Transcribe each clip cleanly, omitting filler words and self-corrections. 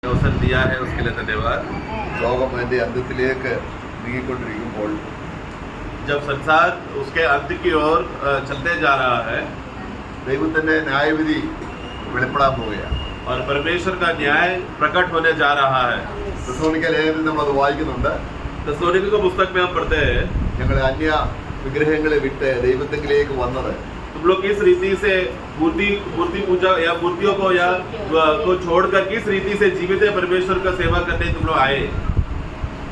अवसर दिया है उसके लिए धन्यवाद। ലോകം അതിൻ്റെ അന്ത്യത്തിലേക്ക് നീങ്ങിക്കൊണ്ടിരിക്കുമ്പോൾ जब संसार उसके अंत की ओर चलते जा रहा है, ദൈവത്തിൻ്റെ ന്യായവിധി വെളിപ്പെടാൻ പോവുകയാണ്. और परमेश्वर का न्याय प्रकट होने जा रहा है। തെസ്സലോനിക്ക ലേഖനത്തിൽ നമ്മളത് വായിക്കുന്നുണ്ട്. തെസ്സലോനിക്ക का पुस्तक में हम पढ़ते हैं, ഞങ്ങൾ അന്യ വിഗ്രഹങ്ങളെ വിട്ട് ദൈവത്തിലേക്ക് വന്നത് तुम लोग किस रीति से मूर्ति पूजा या मूर्तियों को या को छोड़कर किस रीति से जीवित परमेश्वर का सेवा करने तुम लोग आए।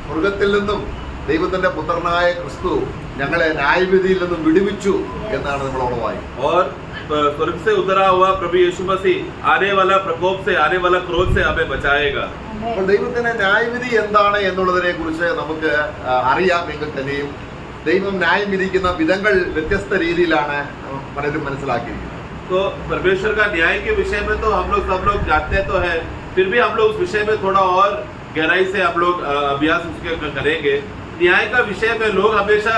സ്വർഗത്തിൽ നിന്നും ദൈവത്തിന്റെ പുത്രനായ ക്രിസ്തു ഞങ്ങളെ ന്യായവിധിയിൽ നിന്നും വിടുവിച്ചു എന്നാണ് നമ്മളവിടെ വായിക്കുന്നത്. और स्वर्ग से उतरा हुआ प्रभु यीशु मसीह आने वाला प्रकोप से, आने वाला क्रोध से हमें बचाएगा। അപ്പോൾ ദൈവത്തിന്റെ ന്യായവിധി എന്താണ് എന്നുള്ളതിനെ കുറിച്ച് നമുക്ക് അറിയാമെങ്കിൽ തന്നെയും ദൈവം ന്യായം വിധിക്കുന്ന വിധങ്ങൾ വ്യത്യസ്ത രീതിയിലാണ് പലരും മനസ്സിലാക്കിയിരിക്കുന്നത്. तो परमेश्वर का न्याय के विषय में तो हम लोग सब लोग जानते तो है, फिर भी हम लोग उस विषय में थोड़ा और गहराई से हम लोग अभ्यास उसके करेंगे। न्याय का विषय में लोग हमेशा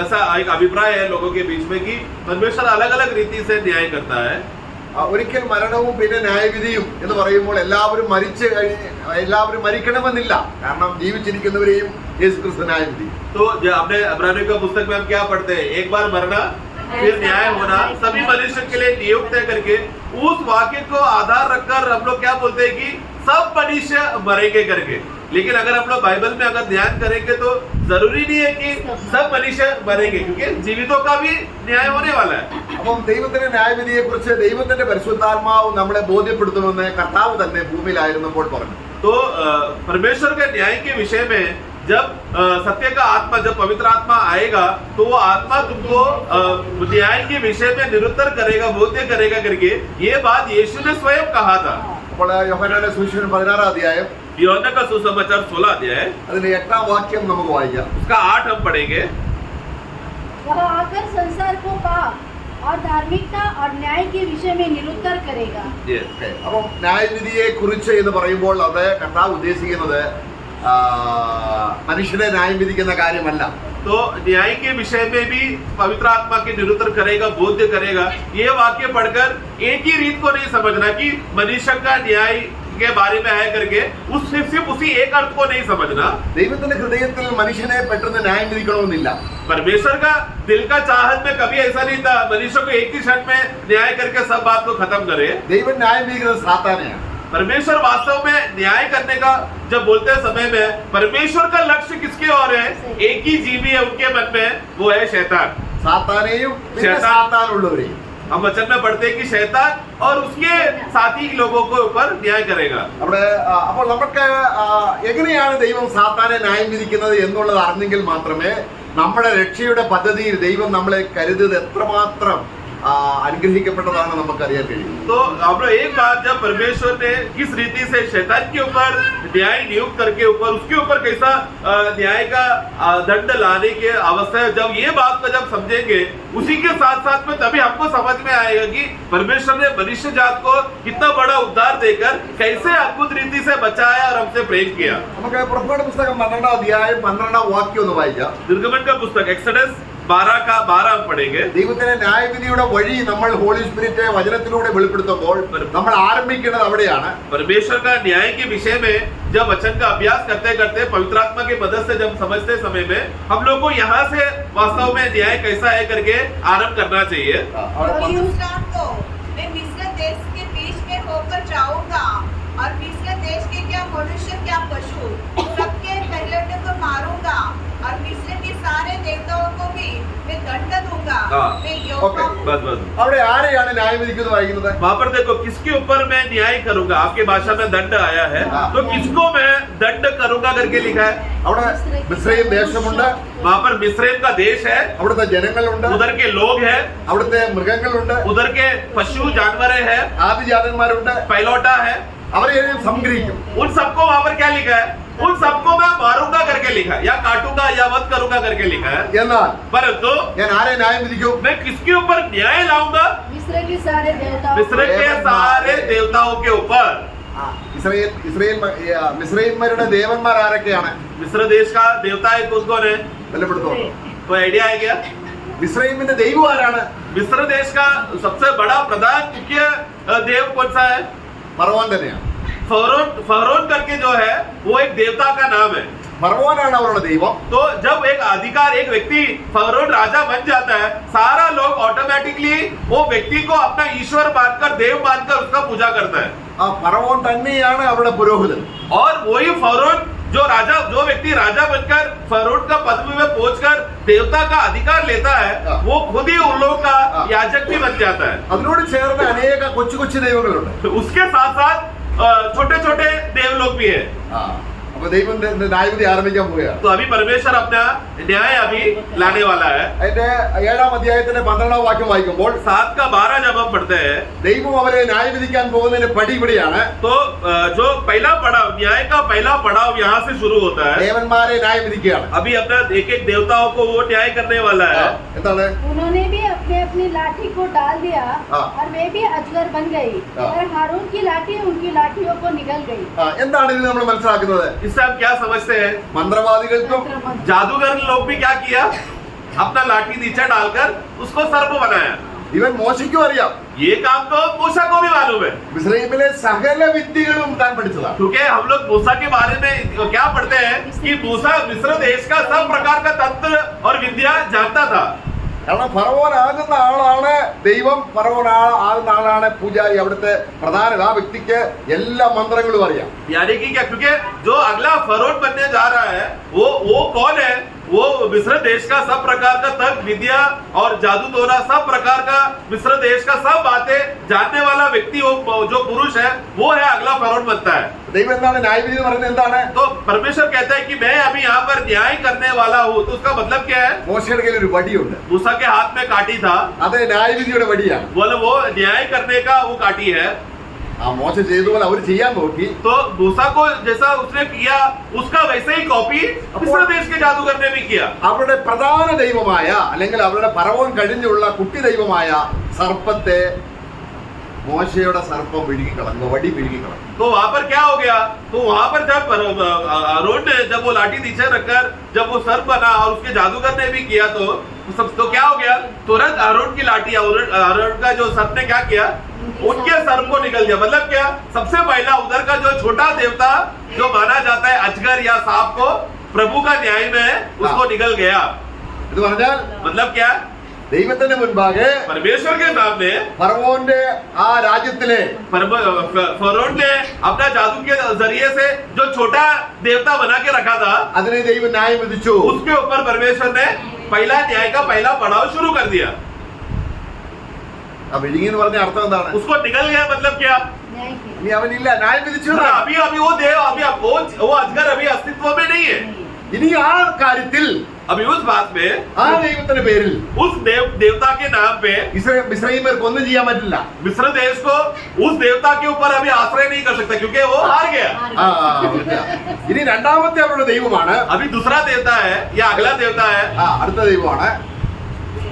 ऐसा एक अभिप्राय है लोगों के बीच में कि परमेश्वर अलग अलग रीति से न्याय करता है। ഒരിക്കൽ മരണവും പിന്നെ ന്യായവിധിയും എന്ന് പറയുമ്പോൾ എല്ലാവരും മരിക്കണമെന്നില്ല, കാരണം ജീവിച്ചിരിക്കുന്നവരെയും യേശു ക്രിസ്തു ന്യായം വിധി. तो अपने इब्रानियों का पुस्तक में हम क्या पढ़ते हैं, एक बार मरना फिर न्याय होना सभी मनुष्य के लिए नियुक्त है करके उस वाक्य को आधार रखकर हम लोग क्या बोलते हैं कि सब मनुष्य मरेंगे करके। लेकिन अगर हम लोग बाइबल में अगर ध्यान करेंगे तो जरूरी नहीं है कि सब मनुष्य मरेंगे, क्योंकि जीवितों का भी न्याय होने वाला है। അപ്പം ദൈവത്തിന്റെ ന്യായവിധിയെ കുറിച്ച് ദൈവത്തിന്റെ പരിശുദ്ധാത്മാവ് നമ്മളെ ബോധ്യപ്പെടുത്തുമെന്ന് കർത്താവ് തന്നെ ഭൂമിയിലായിരുന്നപ്പോൾ പറഞ്ഞു. तो परमेश्वर के न्याय के विषय में जब सत्य का आत्मा, जब पवित्र आत्मा आएगा तो वो आत्मा तुमको न्याय के विषय में निरुत्तर करेगा, बोध्य करेगा करके ये बात यीशु ने स्वयं कहा था। അപ്പോൾ യോഹന്നാന്റെ സുവിശേഷം 16 അധ്യായം यूहन्ना का सुसमाचार 16 अध्याय അതിന്റെ 8ാം വാക്യം നമുക്ക് വായിക്കാം. उसका 8 हम पढ़ेंगे। वह आकर संसार को पाप और धार्मिकता और न्याय के विषय में निरुत्तर करेगा। അപ്പം ന്യായവിധിയെ കുറിച്ച് എന്ന് പറയുമ്പോൾ അവിടെ കർത്താവ് ഉദ്ദേശിക്കുന്നത് മനുഷ്യനെ ന്യായം വിധിക്കുന്ന കാര്യമല്ല. तो न्याय के विषय में भी पवित्र आत्मा के निरुत्तर करेगा, बोध्य करेगा। ये वाक्य पढ़कर एक ही रीत को नहीं समझना कि मनुष्य का न्याय के बारे में है करके सिर्फ उसी एक अर्थ को नहीं समझना। ദൈവത്തിന്റെ ഹൃദയത്തിൽ മനുഷ്യനെ പെട്ടെന്ന് ന്യായം വിധിക്കണമെന്നില്ല. परमेश्वर का दिल का चाहत में कभी ऐसा नहीं था मनुष्य को एक ही क्षण में न्याय करके सब बात को खत्म करे। ദൈവം ന്യായം വിധിക്കുന്നത് സാത്താനെയാണ്. परमेश्वर वास्तव में न्याय करने का जब बोलते समय में परमेश्वर का लक्ष्य किसके ओर है, एक ही जीवी है उनके मन में, वो है शैतान। സാത്താനെയും പിന്നെ സാത്താനുള്ളവരെയും हम वचन में पढ़ते हैं कि शैतान और उसके साथी लोगों को ऊपर न्याय करेगा। അവിടെ അപ്പോൾ നമുക്ക് എങ്ങനെയാണ് ദൈവം സാത്താനെ ന്യായം വിധിക്കുന്നത് എന്നുള്ളത് അറിഞ്ഞെങ്കിൽ മാത്രമേ നമ്മുടെ രക്ഷയുടെ പദ്ധതിയിൽ ദൈവം നമ്മളെ കരുതിയത് എത്രമാത്രം അനുഗ്രഹിക്കപ്പെട്ടതാണ് നമുക്കറിയാൻ കഴിയും. तो हम लोग एक बात, जब परमेश्वर ने किस रीति से शैतान के ऊपर न्याय नियुक्त करके ऊपर उसके ऊपर कैसा न्याय का दंड लाने की अवस्था है, जब ये बात को जब समझेंगे उसी के साथ साथ में तभी हमको समझ में आएगा कि परमेश्वर ने मनुष्य जात को कितना बड़ा उद्धार देकर कैसे अद्भुत रीति से बचाया और हमसे प्रेम किया। നമുക്ക് പുറപ്പാട് പുസ്തകം 12ാം അധ്യായം 12ാം വാക്യം ഒന്ന് വായിക്കാം. निर्गमन का पुस्तक एक्सोडस 12 का 12 हम पढ़ेंगे। ദൈവത്തിന്റെ ന്യായവിധിയുടെ വഴി നമ്മൾ ഹോളി സ്പിരിറ്റ് വചനത്തിലൂടെ വെളിപ്പെടുത്തുമ്പോൾ നമ്മൾ ആരംഭിക്കുന്നത് അവിടെയാണ്. परमेश्वर का न्याय के विषय में जब वचन का अभ्यास करते करते पवित्र आत्मा की मदद से जब समझते समय में हम लोग को यहाँ से वास्तव में न्याय कैसा है करके आरंभ करना चाहिए। को मैं मिस्र देश के बीच में होकर जाऊंगा और मिस्र देश के क्या मनुष्य क्या पशु सबके पहलौठे को मारूंगा और मिस्र के सारे देवताओं को भी मैं दंड दूंगा। मैं यहोवा बस बस അവിടെ ആരെയാണ് ന്യായം വിധിക്കുന്നത് വായിക്കുന്നത്? वहाँ पर देखो किसके ऊपर मैं न्याय करूंगा, आपके भाषा में दंड आया है तो किसको मैं दंड करूंगा करके लिखा है। അവിടെ മിസ്രയീം ദേശമുണ്ട്, वहाँ पर मिस्रैम का देश है, അവിടുത്തെ ജനങ്ങളുണ്ട്, उधर के लोग हैं, അവിടുത്തെ മൃഗങ്ങളുണ്ട്, उधर के पशु जानवरें हैं, ആദിജാതന്മാരുണ്ട്, पैलौटा है, അവരെ സംഗ്രഹിക്കും. उन सबको वहाँ पर क्या लिखा है, उन सबको मैं मारूंगा करके लिखा है, या काटूंगा या वध करूंगा करके लिखा है। എന്നാൽ परंतु ഞാൻ ആരെ ന്യായം വിധിക്കും? मैं किसके ऊपर न्याय लाऊंगा, मिस्र के सारे देवताओं मिस्र के सारे देवताओं के ऊपर। മിസ്രയീന്മാരുടെ ദേവന്മാർ ആരൊക്കെയാണ്? मिस्र देश का देवता है कौन कौन है, ബലപ്പെടുത്തുന്നു. तो आइडिया है क्या? മിസ്രയീമിന്റെ ദൈവം ആരാണ്? मिस्र देश का सबसे बड़ा प्रधान मुख्य देव कौन सा है? ഫറവോൻ തന്നെയാണ്. फरोन करके जो है वो एक देवता का नाम है। ഫറവോനാണ് അവരുടെ ദൈവം. तो जब एक अधिकार एक व्यक्ति फरोन राजा बन जाता है, सारा लोग ऑटोमेटिकली वो व्यक्ति को अपना ईश्वर मानकर देव मानकर उसका पूजा करता है। ആ ഫറവോൻ തന്നെയാണ് അവരുടെ പുരോഹിതൻ. और वही फरोन जो व्यक्ति राजा बनकर फरोन का पदवी में पहुंचकर देवता का अधिकार लेता है, वो खुद ही उन लोगों का याजक भी बन जाता है। അതിനോട് ചേർന്ന് അനേക കൊച്ചു കൊച്ചു ദൈവങ്ങളുണ്ട്. उसके साथ साथ छोटे छोटे देव लोग भी है। അപ്പൊ ദൈവം ന്യായവിധി ആരംഭിക്കാൻ പോവുകയാണ്. तो अभी परमेश्वर अपना न्याय अभी लाने वाला है। അതിന്റെ 7-ാം അധ്യായത്തിന്റെ 12-ാം വാക്യം വായിക്കുമ്പോൾ 7 का 12 जब हम पढ़ते हैं, ദൈവം അവരെ ന്യായവിധിക്കാൻ പോകുന്നതിന് പടി ഇവിടെയാണ്. तो जो पहला पड़ाव, न्याय का पहला पड़ाव यहाँ से शुरू होता है। ദേവന്മാരെ ന്യായവിധിക്കുകയാണ്. अभी अपना एक एक देवताओं को वो न्याय करने वाला है। എന്താണ്? उन्होंने भी अपने अपनी लाठी को डाल दिया और वे भी अजगर बन गई और हारून की लाठी उनकी लाठियों को निगल गई। എന്താണ് ഇതിൽ നമ്മൾ മനസ്സിലാക്കുന്നത്? इससे हम क्या समझते हैं? മന്ത്രവാദികൾക്കും जादूगर लोग भी क्या किया? अपना लाठी नीचे डालकर उसको सर्प बनाया। ഇവൻ മോശയ്ക്കും അറിയാം. ये काम तो मूसा को भी मालूम है, മിസ്രയീമിലെ സകല വിദ്യകളും താൻ പഠിച്ചതാണ്. क्योंकि हम लोग मूसा के बारे में क्या पढ़ते हैं कि मूसा मिस्र देश का सब प्रकार का तंत्र और विद्या जानता था। കാരണം ഫറവോൻ ആകുന്ന ആളാണ് ദൈവം, ഫറവോൻ ആകുന്ന ആളാണ് പൂജാരി. അവിടുത്തെ പ്രധാന ആ വ്യക്തിക്ക് എല്ലാ മന്ത്രങ്ങളും അറിയാം. यानी कि क्या? क्योंकि जो अगला फरोन बनने जा रहा है वो कौन है? वो मिस्र देश का सब प्रकार का तर्क विद्या और जादू टोना सब प्रकार का मिस्र देश का सब बातें जानने वाला व्यक्ति जो पुरुष है वो है अगला फरोन बनता है। ദൈവം എന്താണ് ന്യായവിധി എന്ന് പറയുന്നത്? എന്താണ്? तो परमेश्वर कहता है कि मैं अभी यहाँ पर न्याय करने वाला हूँ। तो उसका मतलब क्या है? മോശയുടെ കയ്യിൽ ഒരു വടിയുണ്ട്. मूसा के हाथ में काटी था, അത് ന്യായവിധിയുടെ വടിയാണ്. बोले वो न्याय करने का वो काटी है। ആ മോശ ചെയ്തതുപോലെ അവർ ചെയ്യാൻ നോക്കി. तो मूसा को जैसा उसने किया उसका वैसे ही कॉपी मिस्र देश के जादूगर ने भी किया। അവരുടെ പ്രധാന ദൈവമായ അല്ലെങ്കിൽ അവരുടെ ഫറവോൻ കഴിഞ്ഞുള്ള കുട്ടി ദൈവമായ സർപ്പത്തെ മോശയുടെ സർപ്പം വിഴുങ്ങിക്കളഞ്ഞു, വടി വിഴുങ്ങിക്കളഞ്ഞു. तो वहां पर क्या हो गया? तो वहां पर जब अरोन ने जब वो लाठी नीचे रखकर जब वो सर्प बना और उसके जादूगर ने भी किया तो क्या हो गया? तुरंत अरोन की लाठी, अरोन का जो सर्प ने क्या किया? उनके सर्प को निकल गया। मतलब क्या? सबसे पहला उधर का जो छोटा देवता जो माना जाता है अजगर या सांप को प्रभु का न्याय में उसको निकल गया। ഇത് പറഞ്ഞാൽ मतलब क्या? ദൈവത്തിന്റെ മുൻപാകെ परमेश्वर के सामने ഫറവോന്റെ ആ രാജ്യത്തിലെ फरोन ने अपना जादू के जरिए से जो छोटा देवता बना के रखा था അതിനെ ദൈവം ന്യായം വിധിച്ചു. उसके ऊपर परमेश्वर ने पहला न्याय का पहला पड़ाव शुरू कर दिया। ആ വിഴുങ്ങി എന്ന് പറഞ്ഞ അർത്ഥം എന്താണ്? उसको निकल गया मतलब क्या? न्याय की ഇനി അവനില്ല, ന്യായം വിധിച്ചു. अभी अभी वो देव अभी वो अजगर अभी अस्तित्व में नहीं है। ഇനി ആ കാര്യത്തിൽ अभी उस बात में ആ ദൈവത്തിന്റെ പേരിൽ उस देवता के नाम पे മിസ്രയീമ്യർക്ക് ഒന്നും ചെയ്യാൻ പറ്റില്ല. मिस्र देश को उस देवता के ऊपर अभी आश्रय नहीं कर सकता क्योंकि वो हार गया। ഇനി രണ്ടാമത്തെ അവരുടെ ദൈവമാണ്, अभी दूसरा देवता है या अगला देवता है അടുത്ത ദൈവമാണ്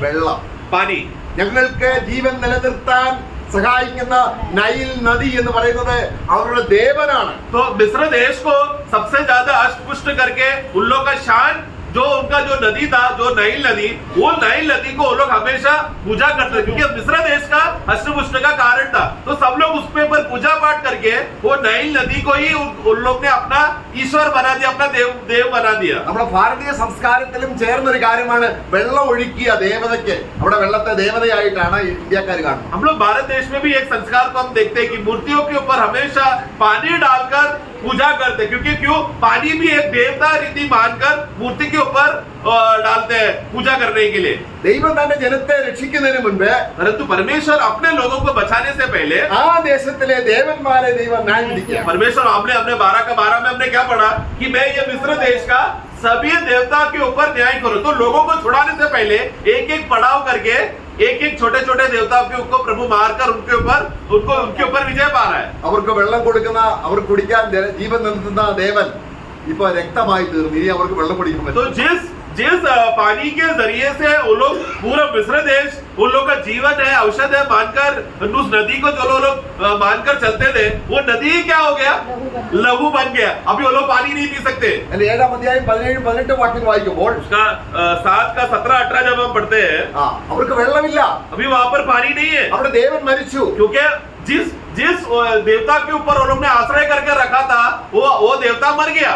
വെള്ളം. पानी। ഞങ്ങൾക്ക് ജീവൻ നിലനിർത്താൻ സഹായിക്കുന്ന നൈൽ നദി എന്ന് പറയുന്നത് അവരുടെ ദേവനാണ്. तो मिस्र देश को सबसे ज्यादा अष्टपुष्ट करके उन लोग का शान जो उनका जो नदी था, जो नाइल नदी, वो नाइल नदी को वो लोग हमेशा पूजा करते थे क्योंकि मिस्र देश का अष्टपुष्ट का कारण था। तो सब लोग उस पे पर पूजा पाठ करके वो नाइल नदी को ही उन लोग ने अपना ईश्वर बना दिया, अपना देव बना दिया। നമ്മുടെ ഭാരതീയ സംസ്കാരത്തിലും ചേർന്നൊരു കാര്യമാണ് വെള്ളം ഒഴുക്കിയ ദേവതയ്ക്ക്. അവിടെ വെള്ളത്തെ ദേവതയായിട്ടാണ് ഇന്ത്യക്കാർ കാണുന്നത്. हम लोग भारत देश में भी एक संस्कार को हम देखते हैं कि मूर्तियों के ऊपर हमेशा पानी डालकर पूजा करते, क्योंकि क्यों? पानी भी एक देवता रीति मानकर मूर्ति के ऊपर डालते हैं पूजा करने के लिए। ദൈവം തന്റെ ജനത്തെ രക്ഷിക്കുന്നതിന് മുൻപ് परंतु परमेश्वर अपने लोगों को बचाने से पहले ആ ദേശത്തിലെ ദേവന്മാരെ ദൈവം ന്യായം വിധിക്കുക. परमेश्वर हमने 12 का 12 में हमने क्या पढ़ा कि मैं ये मिस्र देश का सभी देवता के ऊपर न्याय करूं। तो लोगों को छुड़ाने से पहले एक एक पड़ाव करके एक एक छोटे छोटे देवताओं के ऊपर प्रभु मारकर उनके ऊपर विजय पा रहा है। അവർക്ക് വെള്ളം കൊടുക്കുന്ന, അവർ കുടിക്കാൻ ജീവൻ നൽകുന്ന ദേവൻ ഇപ്പൊ രക്തമായി തീർന്നു. ഇനി അവർക്ക് വെള്ളം കുടിക്കാൻ तो പറ്റും. जिस जिस पानी के जरिए से वो लोग पूरा मिस्र देश उन लोग का जीवन है, औषध है मानकर उस नदी को जो लोग मानकर चलते थे, वो नदी क्या हो गया? लहू बन गया। अभी वो लोग पानी नहीं पी सकते। 7 അധ്യായം 17-18 വാക്യം വായിക്കുമ്പോൾ उसका 7 का 17-18 जब हम पढ़ते हैं, അവർക്ക് വെള്ളമില്ല, अभी वहां पर पानी नहीं है, അവിടെ ദേവൻ മരിച്ചു. क्योंकि जिस जिस देवता के ऊपर उन लोग ने आश्रय करके रखा था वो देवता मर गया।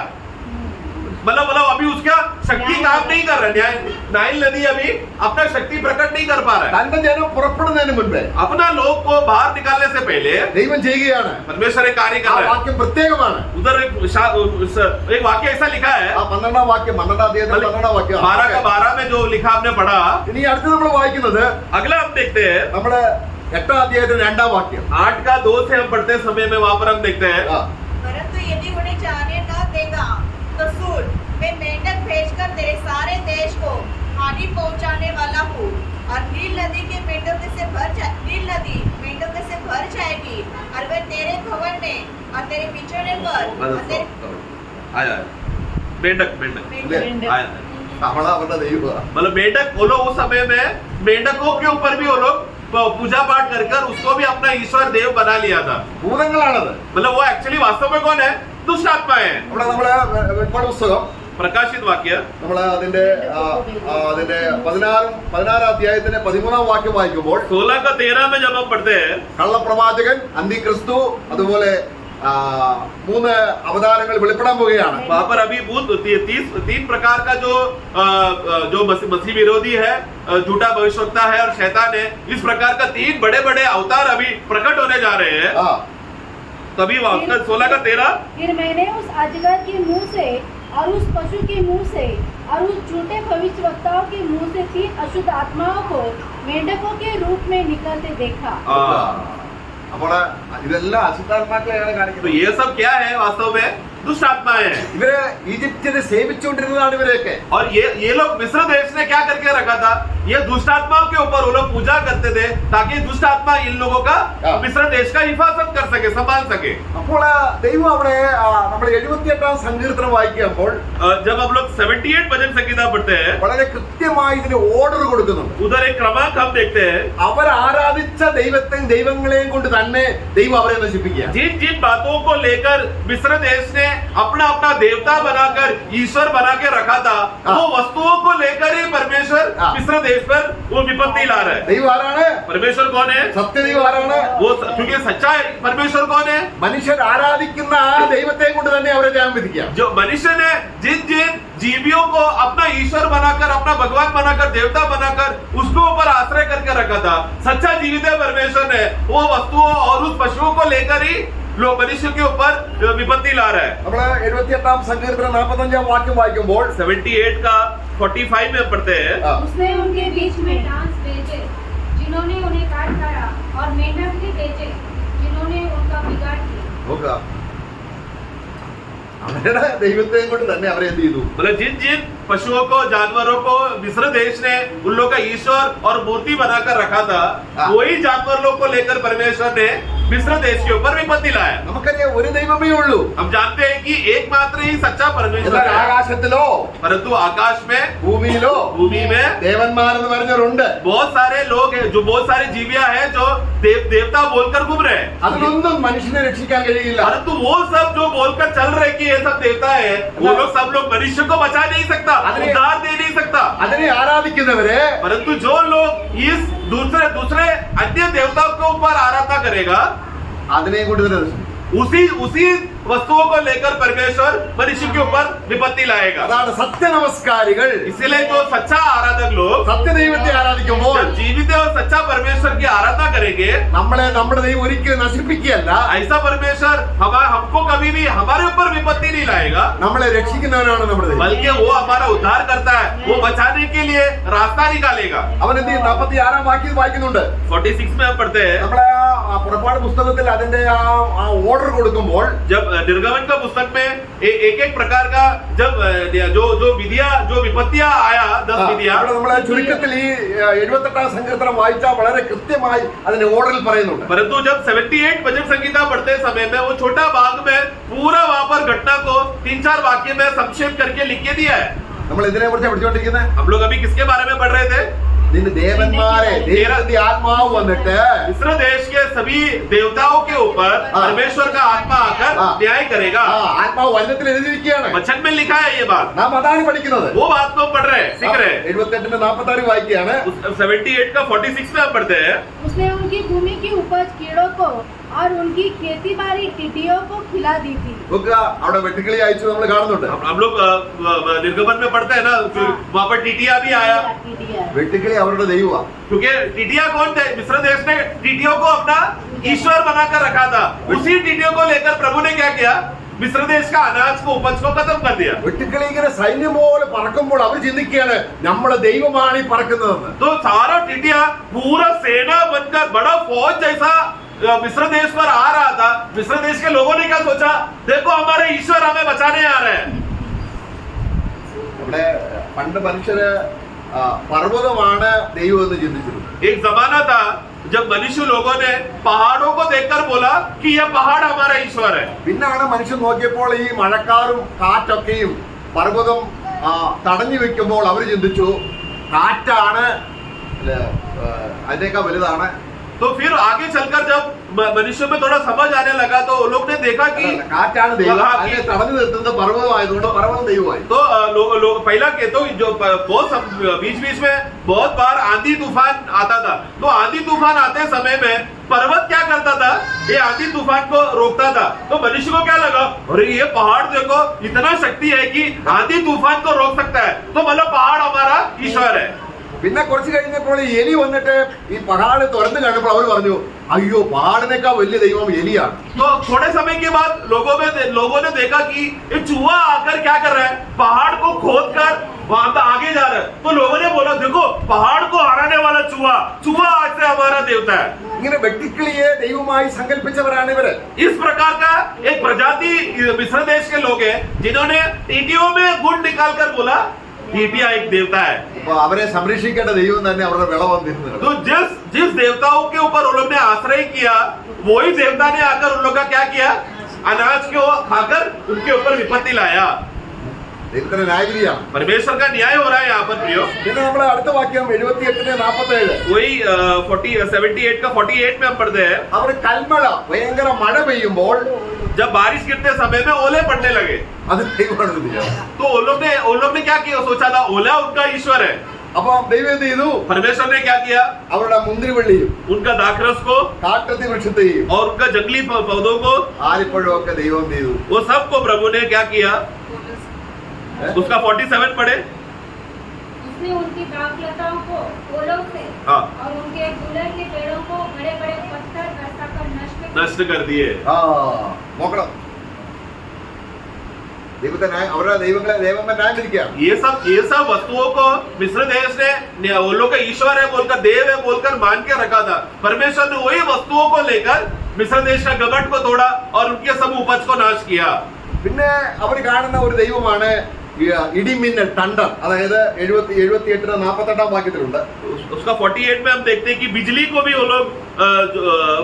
मतलब अभी उसका शक्ति काम नहीं कर रहा है। नाइल नदी अभी अपना शक्ति प्रकट नहीं कर पा रहा है। തന്റെ ജനം പുറപ്പെടുന്നതിന് മുൻപേ अपना लोग को बाहर निकालने से पहले ദൈവം ചെയ്യുകയാണ്. परमेश्वर एक कार्य ആ कर रहा है। വാക്യം പ്രത്യേകമാണ്. उधर एक वाक्य ऐसा लिखा है, 12-ാം വാക്യം 12-ാം അധ്യായത്തിൽ 12-ാം വാക്യം 12 का 12 में जो लिखा हमने पढ़ा। ഇനി അടുത്ത് നമ്മൾ വായിക്കുന്നത് अगला हम देखते हैं നമ്മുടെ 8-ാം അധ്യായത്തിൽ 2-ാം വാക്യം. 8 का 2 से हम पढ़ते समय में वहां पर हम देखते हैं, परंतु यदि उन्हें जाने न देगा तो सुन, मैं मेंढक भेजकर तेरे सारे देश को हानि पहुंचाने वाला हूँ और नील नदी के मेंढकों से नील नदी मेंढकों से भर जाएगी और वह तेरे भवन में और तेरे बिछोने पर और तेरे आया मेंढक आया। നമ്മളെ അവരുടെ ദൈവമാണ്. मतलब मेंढक वो लोग उस समय में मेंढकों के ऊपर भी वो लोग पूजा पाठ कर उसको भी अपना ईश्वर देव बना लिया था। ഭൂതങ്ങളാണത്. मतलब वो एक्चुअली वास्तव में कौन है? दुष्ट आत्मा है। നമ്മുടെ വെളിപ്പാട് പുസ്തകം प्रकाशित वाक्य നമ്മൾ അതിന്റെ 16-ാം അധ്യായത്തിന്റെ 13-ാം വാക്യം വായിക്കുമ്പോൾ 16 का 13 में जब हम पढ़ते हैं, കള്ളപ്രവാചകൻ, അന്തിക്രിസ്തു, അതുപോലെ 3 അവതാരങ്ങൾ വെളിപ്പെടാൻ പോവുകയാണ്. वहां पर अभी 3 प्रकार का जो मसीह विरोधी है, झूठा भविष्यवक्ता है और शैतान है, इस प्रकार का 3 बड़े बड़े अवतार अभी प्रकट होने जा रहे हैं। तभी 16 का 13 फिर मैंने उस अजगर के मुंह से और उस पशु के मुंह से और उस झूठे भविष्यवक्ताओं के मुंह से 3 अशुद्ध आत्माओं को मेंढकों के रूप में निकलते देखा। അപ്പോൾ ഇതെല്ലാം അശുദ്ധാത്മാക്കളെയാണ് तो കാണിക്കുന്നത്. ये सब क्या है? वास्तव में दुष्ट आत्माएं हैं। ഇവര് ഈജിപ്തിനെ സേവിച്ചുകൊണ്ടിരുന്നതാണ് ഇവരെയൊക്കെ. और ये लोग मिस्र देश ने क्या करके रखा था? ये दुष्ट आत्माओं के ऊपर वो लोग पूजा करते थे ताकि दुष्ट आत्मा इन लोगों का मिस्र देश का हिफाजत कर सके, संभाल सके। അപ്പോൾ ദൈവം അവിടെ നമ്മൾ 78-ാം സങ്കീർത്തനം വായിക്കുമ്പോൾ जब हम लोग 78 भजन संगीता पढ़ते हैं, വളരെ കൃത്യമായി ഇതിന് ഓർഡർ കൊടുക്കുന്നുണ്ട്. उधर एक क्रमांक हम देखते हैं, അവർ ആരാധിച്ച ദൈവങ്ങളെയും കൊണ്ട് തന്നെ ദൈവം അവരെ നശിപ്പിക്കുക. जिन जिन बातों को लेकर मिस्र देश ने अपना देवता बनाकर ईश्वर बना के रखा था, वो वस्तुओं को लेकर ही परमेश्वर मिस्र देश पर वो विपत्ति ला रहा है। ദൈവം ആരാണ്? परमेश्वर कौन है? സത്യദൈവം ആരാണ്? वो क्योंकि सच्चा परमेश्वर कौन है? മനുഷ്യർ ആരാധിക്കുന്ന ആ ദൈവത്തെ കൊണ്ട് തന്നെ അവരെ ന്യായം വിധിക്കാം. जो मनुष्य ने जिन जिन जीवियों को अपना ईश्वर बनाकर, अपना भगवान बनाकर, देवता बनाकर उसको ऊपर आश्रय करके रखा था, सच्चा जीवित परमेश्वर ने वो वस्तुओं और उस पशुओं को लेकर ही लोग मनुष्य के ऊपर विपत्ति ला रहा है। നമ്മൾ 78-ാം സങ്കീർത്തനം 45-ാം വാക്യം വായിക്കുമ്പോൾ 78 का 45 में पढ़ते हैं, उसने उनके बीच में डांस बेचे जिन्होंने उन्हें काट काटा और मेंढक भी बेचे जिन्होंने उनका बिगाड़ किया। നോക്കുക, അവരുടെ ദൈവത്തെയും കൊണ്ട് തന്നെ അവരെ എന്ത് ചെയ്തു? मतलब जिन जिन पशुओं को, जानवरों को मिस्र देश ने उन लोग का ईश्वर और मूर्ति बनाकर रखा था, वही जानवर लोग को लेकर परमेश्वर ने मिस्र देश के ऊपर विपत्ति लाया। നമുക്കറിയാം ഒരു ദൈവമേ ഉള്ളൂ. हम जानते हैं कि एकमात्र ही सच्चा परमेश्वर എന്നാൽ है, ആകാശത്തിലോ परंतु आकाश में, ഭൂമിയിലോ भूमि में ദേവന്മാരെന്ന് പറഞ്ഞവരുണ്ട്. बहुत सारे लोग हैं, जो बहुत सारे जीविया हैं जो देवता बोलकर घूम रहे हैं, അതിലൊന്നും മനുഷ്യനെ രക്ഷിക്കാൻ കഴിയില്ല. परंतु वो सब जो बोलकर चल रहे कि ये सब देवता है, वो लोग सब लोग मनुष्य को बचा नहीं सकता, उद्धार दे नहीं सकता। അതിനെ ആരാധിക്കുന്നവരെ परंतु जो लोग इस दूसरे अन्य देवताओं के ऊपर आराधना करेगा, അതിനെയും കൊണ്ട് തന്നെ നശിപ്പിക്കും. उसी वस्तुओं को लेकर परमेश्वर मनुष्य के ऊपर विपत्ति लाएगा। അതാണ് സത്യനമസ്കാരികൾ. इसीलिए जो सच्चा आराधक लोग സത്യദൈവത്തെ ആരാധിക്കുമ്പോൾ जब जीवित और सच्चा परमेश्वर की आराधना करेंगे, നമ്മളെ നമ്മുടെ ദൈവം ഒരിക്കലും നശിപ്പിക്കുകയല്ല, ऐसा परमेश्वर हमको कभी भी हमारे ऊपर विपत्ति नहीं लाएगा, നമ്മളെ രക്ഷിക്കുന്നവനാണ് നമ്മുടെ ദൈവം. बल्कि वो हमारा उद्धार करता है, वो बचाने के लिए रास्ता निकालेगा। അവൻ എന്ത് ചെയ്യും? 46-ാം വാക്യം വായിക്കുന്നുണ്ട്. 46 में हम पढ़ते हैं, നമ്മളെ ആ പുറപ്പാട് പുസ്തകത്തിൽ അതിന്റെ ആ ഓർഡർ കൊടുക്കുമ്പോൾ जब निर्गमन का पुस्तक में एक एक प्रकार का जब जो विधिया, जो विपत्तियां आया, 10 विधियां, അവിടെ നമ്മളെ ചുരുക്കത്തിൽ ഈ 78-ാം സങ്കീർത്തനം വായിച്ചാൽ വളരെ കൃത്യമായി അതിന്റെ ഓർഡറിൽ പറയുന്നുണ്ട്. परंतु जब 78 भजन संगीता पढ़ते समय में वो छोटा भाग में पूरा वहां पर घटना को 3-4 वाक्य में संक्षेप करके लिख के दिया है। നമ്മൾ ഇതിനെ കുറിച്ച് പഠിച്ചുകൊണ്ടിരിക്കുന്നത് हम लोग अभी किसके बारे में पढ़ रहे थे? നിന്റെ ദേവന്മാരെ ദൈവത്തിന്റെ ആത്മാവ് വന്നിട്ട് मिस्र देश के सभी देवताओं के ऊपर परमेश्वर का आत्मा आकर न्याय करेगा। ആത്മാവ് വചനത്തിൽ എഴുതിയിരിക്കുകയാണ്. वचन में लिखा है ये बात, നാം അതാണ് പഠിക്കുന്നത്. वो बात को हम पढ़ रहे हैं, सीख रहे हैं। 78-46 വായിക്കുകയാണ്. 78 का 46 में हम पढ़ते हैं। उसने उनकी भूमि की उपज कीड़ों को और उनकी खेती बाड़ी टिड्डियों को खिला दी थी। നോക്കുക, അവിടെ വെട്ടുക്കിളി അയച്ചു നമ്മൾ കാണുന്നുണ്ട്. हम लोग निर्गमन में पढ़ते हैं ना, वहाँ पर टिटिया भी आया, टिड्डियाँ। വെട്ടുക്കിളി അവരുടെ ദൈവമാണ്. क्योंकि टिटिया कौन थे? मिस्र देश ने टिटियों को अपना ईश्वर बनाकर रखा था। उसी टिटियों को लेकर प्रभु ने क्या किया? मिस्र देश का अनाज को, उपज को खत्म कर दिया। വെട്ടുക്കിളി ഇങ്ങനെ സൈന്യം പോലെ പറക്കുമ്പോൾ അവർ ചിന്തിക്കുകയാണ് നമ്മുടെ ദൈവമാണ് ഈ പറക്കുന്നതെന്ന്. तो सारा टिटिया पूरा सेना बनकर बड़ा फौज जैसा मिस्र देश पर आ रहा था। मिस्र देश के लोगों ने क्या सोचा? देखो हमारे ईश्वर हमें बचाने आ रहे हैं। ഇവിടെ പണ്ട് മനുഷ്യര് പർവ്വതമാണ് ദൈവം എന്ന് ചിന്തിച്ചിരുന്നു. एक जमाना था जब मनुष्य लोगों ने पहाड़ों को देखकर बोला कि यह पहाड़ हमारा ईश्वर है। പിന്നാണ് മനുഷ്യൻ നോക്കിയപ്പോൾ ഈ മഴക്കാറും കാറ്റൊക്കെയും പർവ്വതം തടഞ്ഞു വെക്കുമ്പോൾ അവർ ചിന്തിച്ചു കാറ്റാണ് അതിനേക്കാൾ വലുതാണ്. तो फिर आगे चलकर जब मनुष्य में थोड़ा समझ आने लगा तो लोग ने देखा कि കാറ്റാണ് ദൈവം, അതിനെ തടഞ്ഞു നിർത്തുന്നത് പർവ്വതമായതുകൊണ്ട് പർവ്വതം ദൈവമായി. तो लोग पहला के तो जो बहुत बीच बीच में बहुत बार आंधी तूफान आता था। तो आंधी तूफान आते समय में पर्वत क्या करता था? ये आंधी तूफान को रोकता था। तो मनुष्य को क्या लगा, अरे ये पहाड़ देखो इतना शक्ति है कि आंधी तूफान को रोक सकता है, तो मतलब पहाड़ हमारा ईश्वर है। പിന്നെ കുറച്ച് കഴിഞ്ഞപ്പോൾ ഈ എലി വന്നിട്ട് ഈ പഹാട് തുറന്നു കണ്ടപ്പോൾ അവർ പറഞ്ഞു അയ്യോ പഹാടിനേക്കാൾ വലിയ ദൈവം എലിയാണ്. तो थोड़े समय के बाद लोगों ने देखा कि ये चूहा आकर क्या कर रहा है? पहाड़ को खोद कर वहां तक आगे जा रहा है। तो लोगों ने बोला देखो पहाड़ को हराने वाला चूहा आज से हमारा देवता है। ഇങ്ങനെ വെട്ടിക്കിളിയെ ദൈവമായി സങ്കല്പിച്ചവരാണ് ഇവര്. इस प्रकार का एक प्रजाति मिस्र देश के लोग हैं जिन्होंने टीटियों में गुण निकालकर बोला टीटिया एक देवता है। അപ്പൊ അവരെ സംരക്ഷിക്കേണ്ട ദൈവം തന്നെ അവരുടെ വിള വന്നിരുന്നത്. तो जिस देवताओं के ऊपर उन लोग ने आश्रय किया, वही देवता ने आकर उन लोग का क्या किया? अनाज को खाकर उनके ऊपर विपत्ति लाया। ദൈവത്തിന്റെ ന്യായവിധിയാണ്. परमेश्वर का न्याय हो रहा है यहाँ पर प्रियो। പിന്നെ നമ്മൾ അടുത്ത വാക്യം 78-47 वही 78 का 48 में हम पढ़ते हैं। അവർ കൽമഴ ഭയങ്കര മഴ പെയ്യുമ്പോൾ जब बारिश गिरते समय में ओले पड़ने लगे അത് ദൈവമാണ് വിധിച്ചത്. तो उन लोग ने क्या किया? सोचा था ओला उनका ईश्वर है। അപ്പൊ ദൈവം എന്ത് ചെയ്തു? परमेश्वर ने क्या किया? അവരുടെ മുന്തിരിവള്ളിയും उनका दाखरस को കാട്ടത്തി വൃക്ഷത്തെയും और उनका जंगली पौधों को, ആലിപ്പഴവും ഒക്കെ ദൈവം എന്ത് ചെയ്തു? वो सबको प्रभु ने क्या किया? उसका 47 पढ़े। उसने उनकी दाखलताओं को ओलों से हाँ। और उनके गुलर के पेड़ों को बड़े बड़े पत्थर बरसाकर नष्ट कर दिए। നോക്കണം, ദൈവത്തെ അവരുടെ ദൈവങ്ങളെ ദൈവം ന്യായം വിധിക്കുകയാണ്. ये सब वस्तुओं को मिस्र देश ने वो लोग का ईश्वर है बोलकर, देव है बोलकर मान के रखा था। परमेश्वर ने वही वस्तुओं को लेकर मिस्र देश का गबट को तोड़ा और उनके सब उपज को नाश किया। പിന്നെ അവർ കാണുന്ന ഒരു ദൈവമാണ് ഇടിമിന്നൽ തണ്ടർ. അതായത് 78-48 വാക്യത്തിലുണ്ട്. उसका 48 में हम देखते हैं कि बिजली को भी वो लोग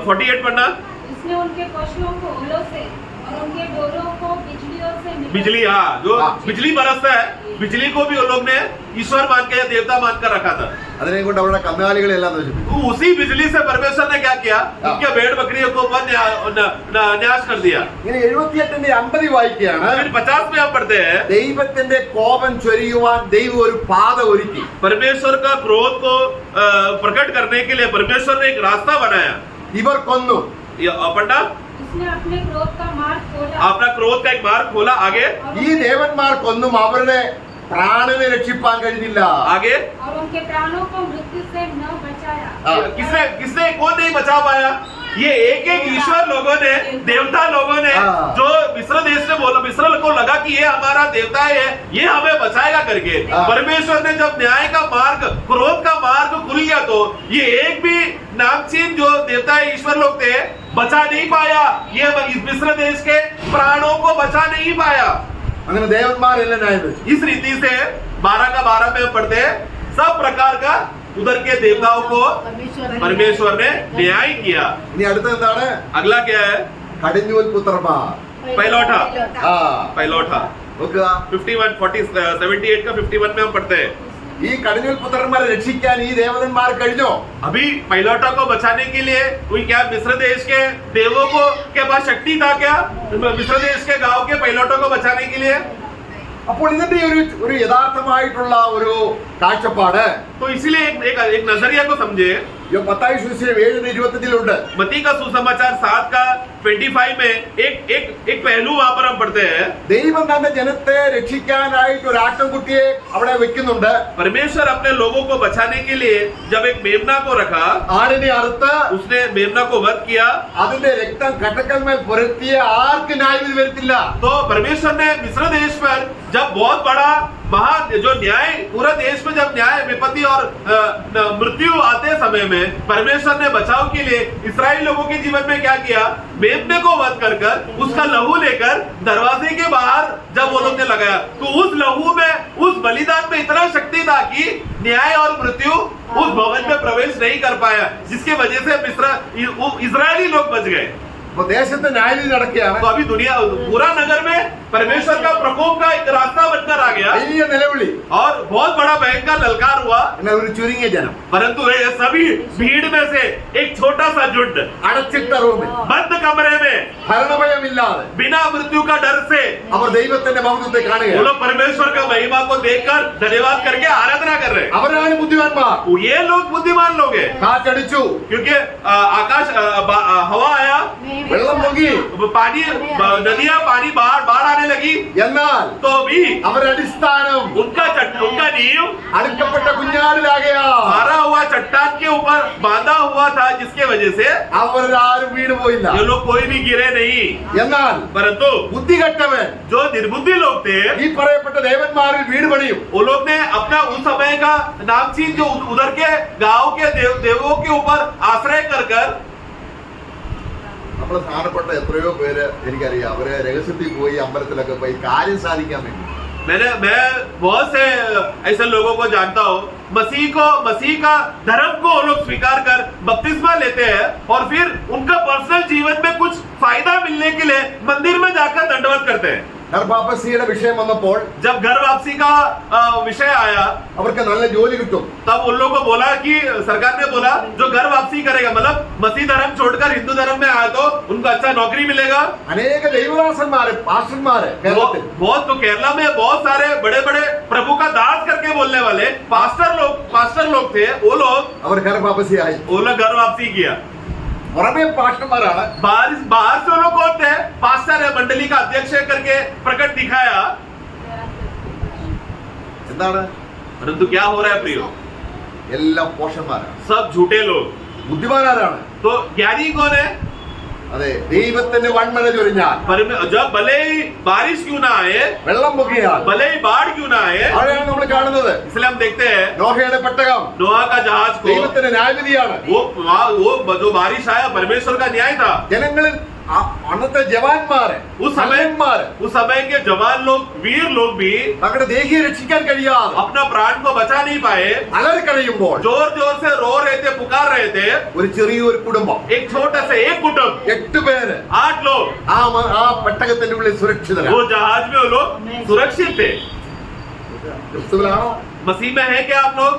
48 पढ़ना। उसने उनके पशुओं को ओलों से और उनके डोरों को बिजलियों से बिजली, हाँ, जो बिजली बरसता है, बिजली को भी वो लोग ने ईश्वर मान के, देवता मान कर रखा था। അതിനെ കൊണ്ട് അവരുടെ കന്നുകാലികളെല്ലാം നശിപ്പിച്ചു. तो उसी बिजली से परमेश्वर ने क्या किया? उनके भेड़ बकरियों को नाश कर दिया। ഇങ്ങനെ 78-50 വായിക്കുകയാണ്. फिर 50 में हम पढ़ते हैं, ദൈവത്തിന്റെ കോപം ചൊരിയുവാൻ ദൈവം ഒരു പാത ഒരുക്കി. परमेश्वर का क्रोध को प्रकट करने के लिए परमेश्वर ने एक रास्ता बनाया। ഇവർ കൊന്നു. पढ़ना, उसने अपने क्रोध का मार्ग खोला अपना क्रोध का एक मार्ग खोला। आगे ഈ ദേവന്മാർക്കൊന്നും അവരുടെ പ്രാണനെ രക്ഷിപ്പാൻ കഴിഞ്ഞില്ല. आगे और उनके प्राणों को मृत्यु से न बचाया। किसने कौन नहीं बचा पाया? ये एक ईश्वर लोगों ने, देवता लोगों ने, जो मिस्र देश ने बोला, मिस्र को लगा कि ये हमारा देवता है, ये हमें बचाएगा करके। परमेश्वर ने जब न्याय का मार्ग, क्रोध का मार्ग खुल गया तो ये एक भी नामचीन जो देवता है, ईश्वर लोग थे, बचा नहीं पाया। ये मिस्र देश के प्राणों को बचा नहीं पाया। അങ്ങനെ ദേവന്മാരെല്ലാം ന്യായം വെച്ചു. इस रीति से 12 का 12 में पढ़ते हैं, सब प्रकार का उधर के देवताओं को परमेश्वर ने न्याय किया। ഇനി അടുത്ത എന്താണ്? अगला क्या है? കടിഞ്ഞൂൽ പുത്രന്മാർ. पैलौठा। ആ पैलौठा നോക്കുക, 51 40 78 का 51 में हम पढ़ते हैं, ഈ കടിഞ്ഞൂൽ പുത്രന്മാരെ രക്ഷിക്കാൻ ഈ ദേവതന്മാർ കഴിഞ്ഞോ? अभी पायलटों को बचाने के लिए कोई क्या मिस्र देश के देवों को के पास शक्ति था क्या मिस्र देश के गांव के पायलटों को बचाने के लिए? അപ്പോൾ ഇതിന്റെ ഒരു യഥാർത്ഥമായിട്ടുള്ള ഒരു കാഴ്ചപ്പാട് तो इसीलिए एक नजरिया को समझे। മത്തായി സുവിശേഷം 7:25 मत्ती का सुसमाचार 7 का 25 में एक पहलू वहां पर हम पढ़ते हैं। ദൈവം തന്റെ ജനത്തെ രക്ഷിക്കാനായിട്ട് ഒരു ആട്ടിൻകുട്ടിയെ അവിടെ വെക്കുന്നുണ്ട്. परमेश्वर अपने लोगों को बचाने के लिए जब एक मेमना को रखा, ആടിനെ അറുത്ത് उसने मेमना को वध किया, അതിന്റെ രക്തം കട്ടക്കന്മേൽ പുരട്ടിയ ആർക്ക് ന്യായവിധി വരത്തില്ല. तो परमेश्वर ने मिस्र देश पर जब बहुत बड़ा महा जो न्याय पूरा देश में जब न्याय विपत्ति और मृत्यु आते समय में परमेश्वर ने बचाव के लिए इस्राएल लोगों के जीवन में क्या किया, मेमने को वध कर उसका लहू लेकर दरवाजे के बाहर जब वो लोग ने लगाया, तो उस लहू में उस बलिदान में इतना शक्ति था कि न्याय और मृत्यु उस भवन में प्रवेश नहीं कर पाया, जिसके वजह से इस्राएली लोग बच गए। അപ്പൊ ദേശത്ത് ന്യായവിധി നടക്കുകയാണ്. तो अभी दुनिया पूरा नगर में परमेश्वर का प्रकोप का एक रास्ता बनकर आ गया വലിയ നിലവിളി, और बहुत बड़ा भयंकर ललकार हुआ, എന്നാൽ ഒരു ചുരുങ്ങിയ ജനം परंतु ये सभी भीड़ में से एक छोटा सा झुंड അടച്ചിട്ട റൂമിൽ बंद कमरे में ഭരണഭയമില്ലാതെ बिना मृत्यु का डर से അവർ ദൈവത്തിന്റെ മഹത്വത്തെ वो കാണുകയാണ്. लोग परमेश्वर का महिमा को देखकर धन्यवाद करके आराधना कर रहे हैं। അവരാണ് ബുദ്ധിമാന്മാർ. ये लोग बुद्धिमान लोग हैं, കാറ്റടിച്ചു, क्योंकि आकाश हवा आया, വെള്ളം പൊങ്ങി, पानी नदियां पानी बाढ़ आने लगी, എന്നാൽ तो भी അവരുടെ അടിസ്ഥാനം उनका नींव അടുക്കപ്പെട്ട കുഞ്ഞാടിലാകയാ मारा हुआ चट्टान के ऊपर बांधा हुआ था, जिसके वजह से അവരാരും വീണ് പോയില്ല. ये लोग कोई भी गिरे नहीं। എന്നാൽ परंतु ബുദ്ധികെട്ടവൻ जो निर्बुद्धि लोग थे, ഈ പറയപ്പെട്ട ദേവന്മാരിൽ വീട് പണിയും. वो लोग ने अपना उस समय का नामचीन जो उधर के गांव के देवों के ऊपर आश्रय कर നമ്മളെ സ്ഥാനപ്പെട്ട എത്രയോ പേര് എനിക്കറിയാം, അവര് രഹസ്യത്തിൽ പോയി അമ്പലത്തിലൊക്കെ പോയി കാര്യം സാധിക്കാൻ വേണ്ടി. मैं बहुत से ऐसे लोगों को जानता हूँ, मसीह का धर्म को वो लोग स्वीकार कर बपतिस्मा लेते हैं और फिर उनका पर्सनल जीवन में कुछ फायदा मिलने के लिए मंदिर में जाकर दंडवत करते हैं। ഗർഭാപസിയുടെ വിഷയം വന്നപ്പോൾ जब घर वापसी का विषय आया, അവർക്ക് നല്ല ജോലി കിട്ടും. तब उन लोगों को बोला कि सरकार ने बोला जो घर वापसी करेगा, मतलब मसीह धर्म छोड़कर हिंदू धर्म में आया तो उनको अच्छा नौकरी मिलेगा। അനേക ദൈവദാസന്മാര് പാസ്റ്റർമാര് കേരളത്തിൽ बहुत तो केरला में बहुत सारे बड़े बड़े प्रभु का दास करके बोलने वाले पास्टर लोग थे, वो लोग ഗർഭാപസിയായി. घर वापसी किया। പുറമേ പാസ്റ്റർമാരാണ്, बाहर से वो लोग कौन थे, पास्टर है, मंडली का अध्यक्ष है करके प्रकट दिखाया, എന്താണ് परंतु क्या हो रहा है प्रियो, എല്ലാം പോഷന്മാരാണ്. सब झूठे लोग। ബുദ്ധിമാനാരാണ്. तो ज्ञानी कौन है, അതെ, ദൈവത്തിന്റെ വൺമഴ ചൊരിഞ്ഞാൽ, जब भले ही बारिश क्यों ना आए, വെള്ളം പൊങ്ങിയാൽ, भले ही बाढ़ क्यों ना आए, അവിടെയാണ് നമ്മൾ കാണുന്നത് इसलिए हम देखते हैं നോഹയുടെ പെട്ടകം नोआ का जहाज को, ദൈവത്തിന്റെ ന്യായവിധിയാണ്. वो जो बारिश आया परमेश्वर का न्याय था। ജനങ്ങളിൽ അന്നത്തെ ജവാന്മാര്, उस समय के जवान लोग, वीर लोग भी തങ്ങളുടെ ദേഹിയെ രക്ഷിക്കാൻ കഴിയാതെ अपना प्राण को बचा नहीं पाए, അലറിക്കഴിയുമ്പോൾ जोर जोर से रो रहे थे, पुकार रहे थे। ഒരു ചെറിയൊരു കുടുംബം, एक छोटा से एक कुटुंब, 8 പേര് 8 लोग ആ പെട്ടകത്തിന്റെ ഉള്ളിൽ സുരക്ഷിതരാണ്. वो जहाज में वो लोग सुरक्षित थे। ക്രിസ്തുവിലാണോ? मसीह में है क्या आप लोग,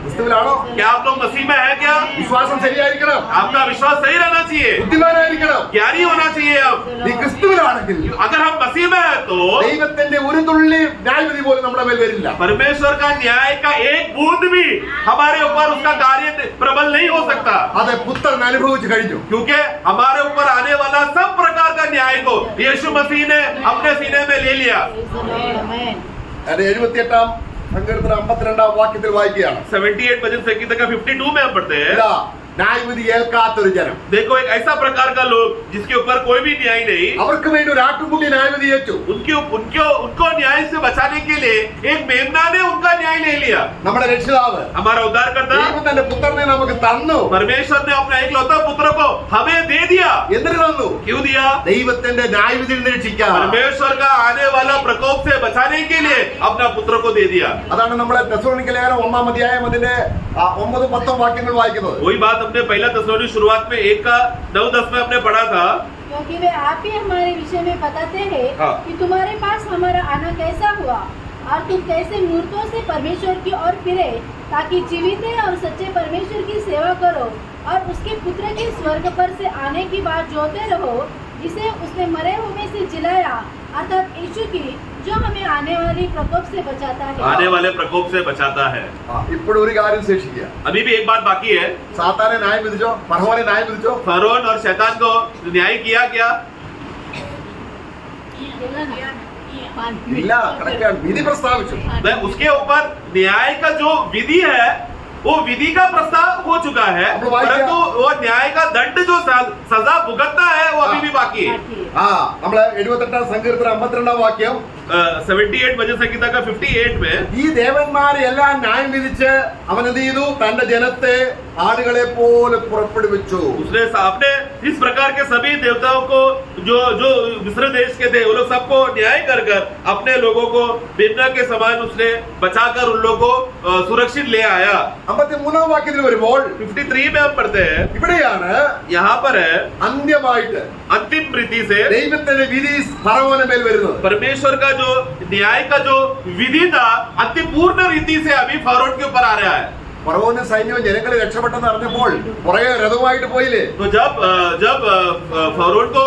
ക്രിസ്തുവിലാണോ? क्या आप लोग मसीह में है क्या? വിശ്വാസം ശരിയായിരിക്കണം, आपका विश्वास सही रहना चाहिए, ബുദ്ധിമാനായിരിക്കണം. ज्ञानी होना चाहिए। अब നീ ക്രിസ്തുവിലാണെങ്കിൽ अगर हम मसीह में है तो ദൈവത്തിന്റെ ഒരു തുള്ളി ന്യായവിധി പോലും നമ്മുടെ മേൽ വരില്ല. परमेश्वर का न्याय का एक बूंद भी हमारे ऊपर उसका कार्य प्रबल नहीं हो सकता, അത് പുത്രൻ അനുഭവിച്ചു കഴിഞ്ഞു. क्योंकि हमारे ऊपर आने वाला सब प्रकार का न्याय को यीशु मसीह ने अपने सीने में ले लिया। 78 സങ്കീർത്തനം 52 വാക്യത്തിൽ വായിക്കുകയാണ്. 78 भजन संगीत का 52 में हम पढ़ते हैं, ഇതാ, ന്യായവിധി ഏൽക്കാത്തൊരു ജനം, देखो एक ऐसा प्रकार का लोग जिसके ऊपर कोई भी न्याय नहीं, അവർക്ക് വേണ്ടി ഒരു ആട്ടുകുട്ടി ന്യായവിധി ഏറ്റു. उनको न्याय से बचाने के लिए एक मेमना ने उनका न्याय ले लिया। നമ്മുടെ രക്ഷിതാവ് हमारा उद्धारकर्ता ദൈവം തന്റെ പുത്രനെ നമുക്ക് തന്നു. परमेश्वर ने अपना एकलौता पुत्र को हमें दे दिया। എന്തിനു തന്നു? क्यों दिया? ദൈവത്തിന്റെ ന്യായവിധിയിൽ നിന്ന് രക്ഷിക്കാൻ. परमेश्वर का आने वाला प्रकोप से बचाने के लिए अपना पुत्र को दे दिया। അതാണ് നമ്മളെ തെസ്സലോനിക്ക ലേഖനം 1-ാം അധ്യായം അതിന്റെ 9-10 വാക്യങ്ങൾ വായിക്കുന്നത്. वही बात हमने पहला तेस्सलोनी शुरुआत में 1 का 9-10 में हमने पढ़ा था। क्योंकि वे आप ही हमारे विषय में बताते हैं हाँ। कि तुम्हारे पास हमारा आना कैसा हुआ और तुम कैसे मूर्तों से परमेश्वर की ओर फिरे, ताकि जीवित और सच्चे परमेश्वर की सेवा करो और उसके पुत्र के स्वर्ग पर से आने की बात जोते रहो, जिसे उसने मरे हुए में से जिलाया, अर्थात यीशु की, जो हमें आने वाली प्रकोप से बचाता है। आने वाले प्रकोप से बचाता है। ഇപ്പോൾ ഒരു കാര്യം ശേഷിക്കുക. अभी भी एक बात बाकी है। സാത്താനെ ന്യായം വിധിച്ചോ, ഫറവോനെ ന്യായം വിധിച്ചോ. फरोन और शैतान को न्याय किया क्या? ഇല്ല, കണക്കാണ്. വിധി പ്രസ്താവിച്ചു. वह उसके ऊपर न्याय का जो विधि है वो विधि का प्रस्ताव हो चुका है, हम लोग आगे परंतु वो न्याय का दंड जो सजा भुगतना है वो अभी भी बाकी है। ആ നമ്മള് 78 സങ്കീർത്തനം 52 വാക്യം 78 भजन संहिता का 58 में ഈ ദേവന്മാരെ എല്ലാം ന്യായം വിധിച്ച് അവൻ എന്ത് ചെയ്തു? തന്റെ ജനത്തെ ആടുകളെ പോലെ പുറപ്പെടുവിച്ചു. उसने अपने इस प्रकार के सभी देवताओं को जो जो मिस्र देश के थे वो लोग सबको न्याय कर कर अपने लोगों को बिन्ना के समान उसने बचाकर उन लोगों को सुरक्षित ले आया। 53 വാക്യത്തിൽ വരുമ്പോൾ 53 में हम पढ़ते हैं, ഇവിടെയാണ് यहाँ पर है അന്ത്യമായിട്ട് अंतिम रीति से ദൈവത്തിന്റെ വിധി ഫറവോന്റെ മേൽ വരുന്നത്. परमेश्वर का जो न्याय का जो विधि था अंतिम पूर्ण रीति से अभी फरोन के ऊपर आ रहा है। ഫറവോനും സൈന്യവും ജനങ്ങളെ രക്ഷപ്പെട്ടെന്ന് അറിഞ്ഞപ്പോൾ കുറെ രഥമായിട്ട് പോയില്ലേ? तो जब फरोन को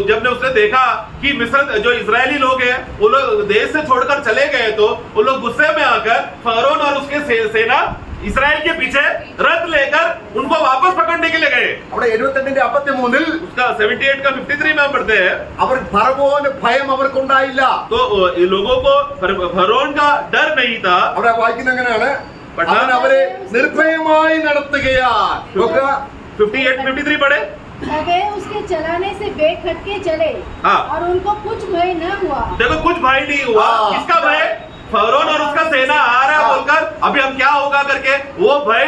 जब ने उसने देखा कि मिस्र जो इजरायली लोग हैं वो लोग देश से छोड़कर चले गए, तो वो लोग गुस्से में आकर फरोन और उसके सेना इस्राएल के पीछे रथ लेकर उनको वापस पकड़ने के लिए गए। അവിടെ 78 53 उसका 78 का 53 में हम पढ़ते हैं, അവർ ഫറവോന് ഭയം അവർക്കുണ്ടായില്ല. तो ये लोगों को फरोन का डर नहीं था। അവിടെ വായിക്കുന്ന എങ്ങനെയാണ്? അവൻ അവരെ നിർഭയമായി നടത്തുകയാൽ. നോക്കുക, 58-53 पढ़े। वे उसके चलाने से बेखट के चले हाँ। और उनको कुछ भय न हुआ। देखो कुछ भय नहीं हुआ। हाँ। किसका भय? फरोन और उसका सेना आ रहा है हाँ। बोलकर अभी हम क्या होगा करके वो भय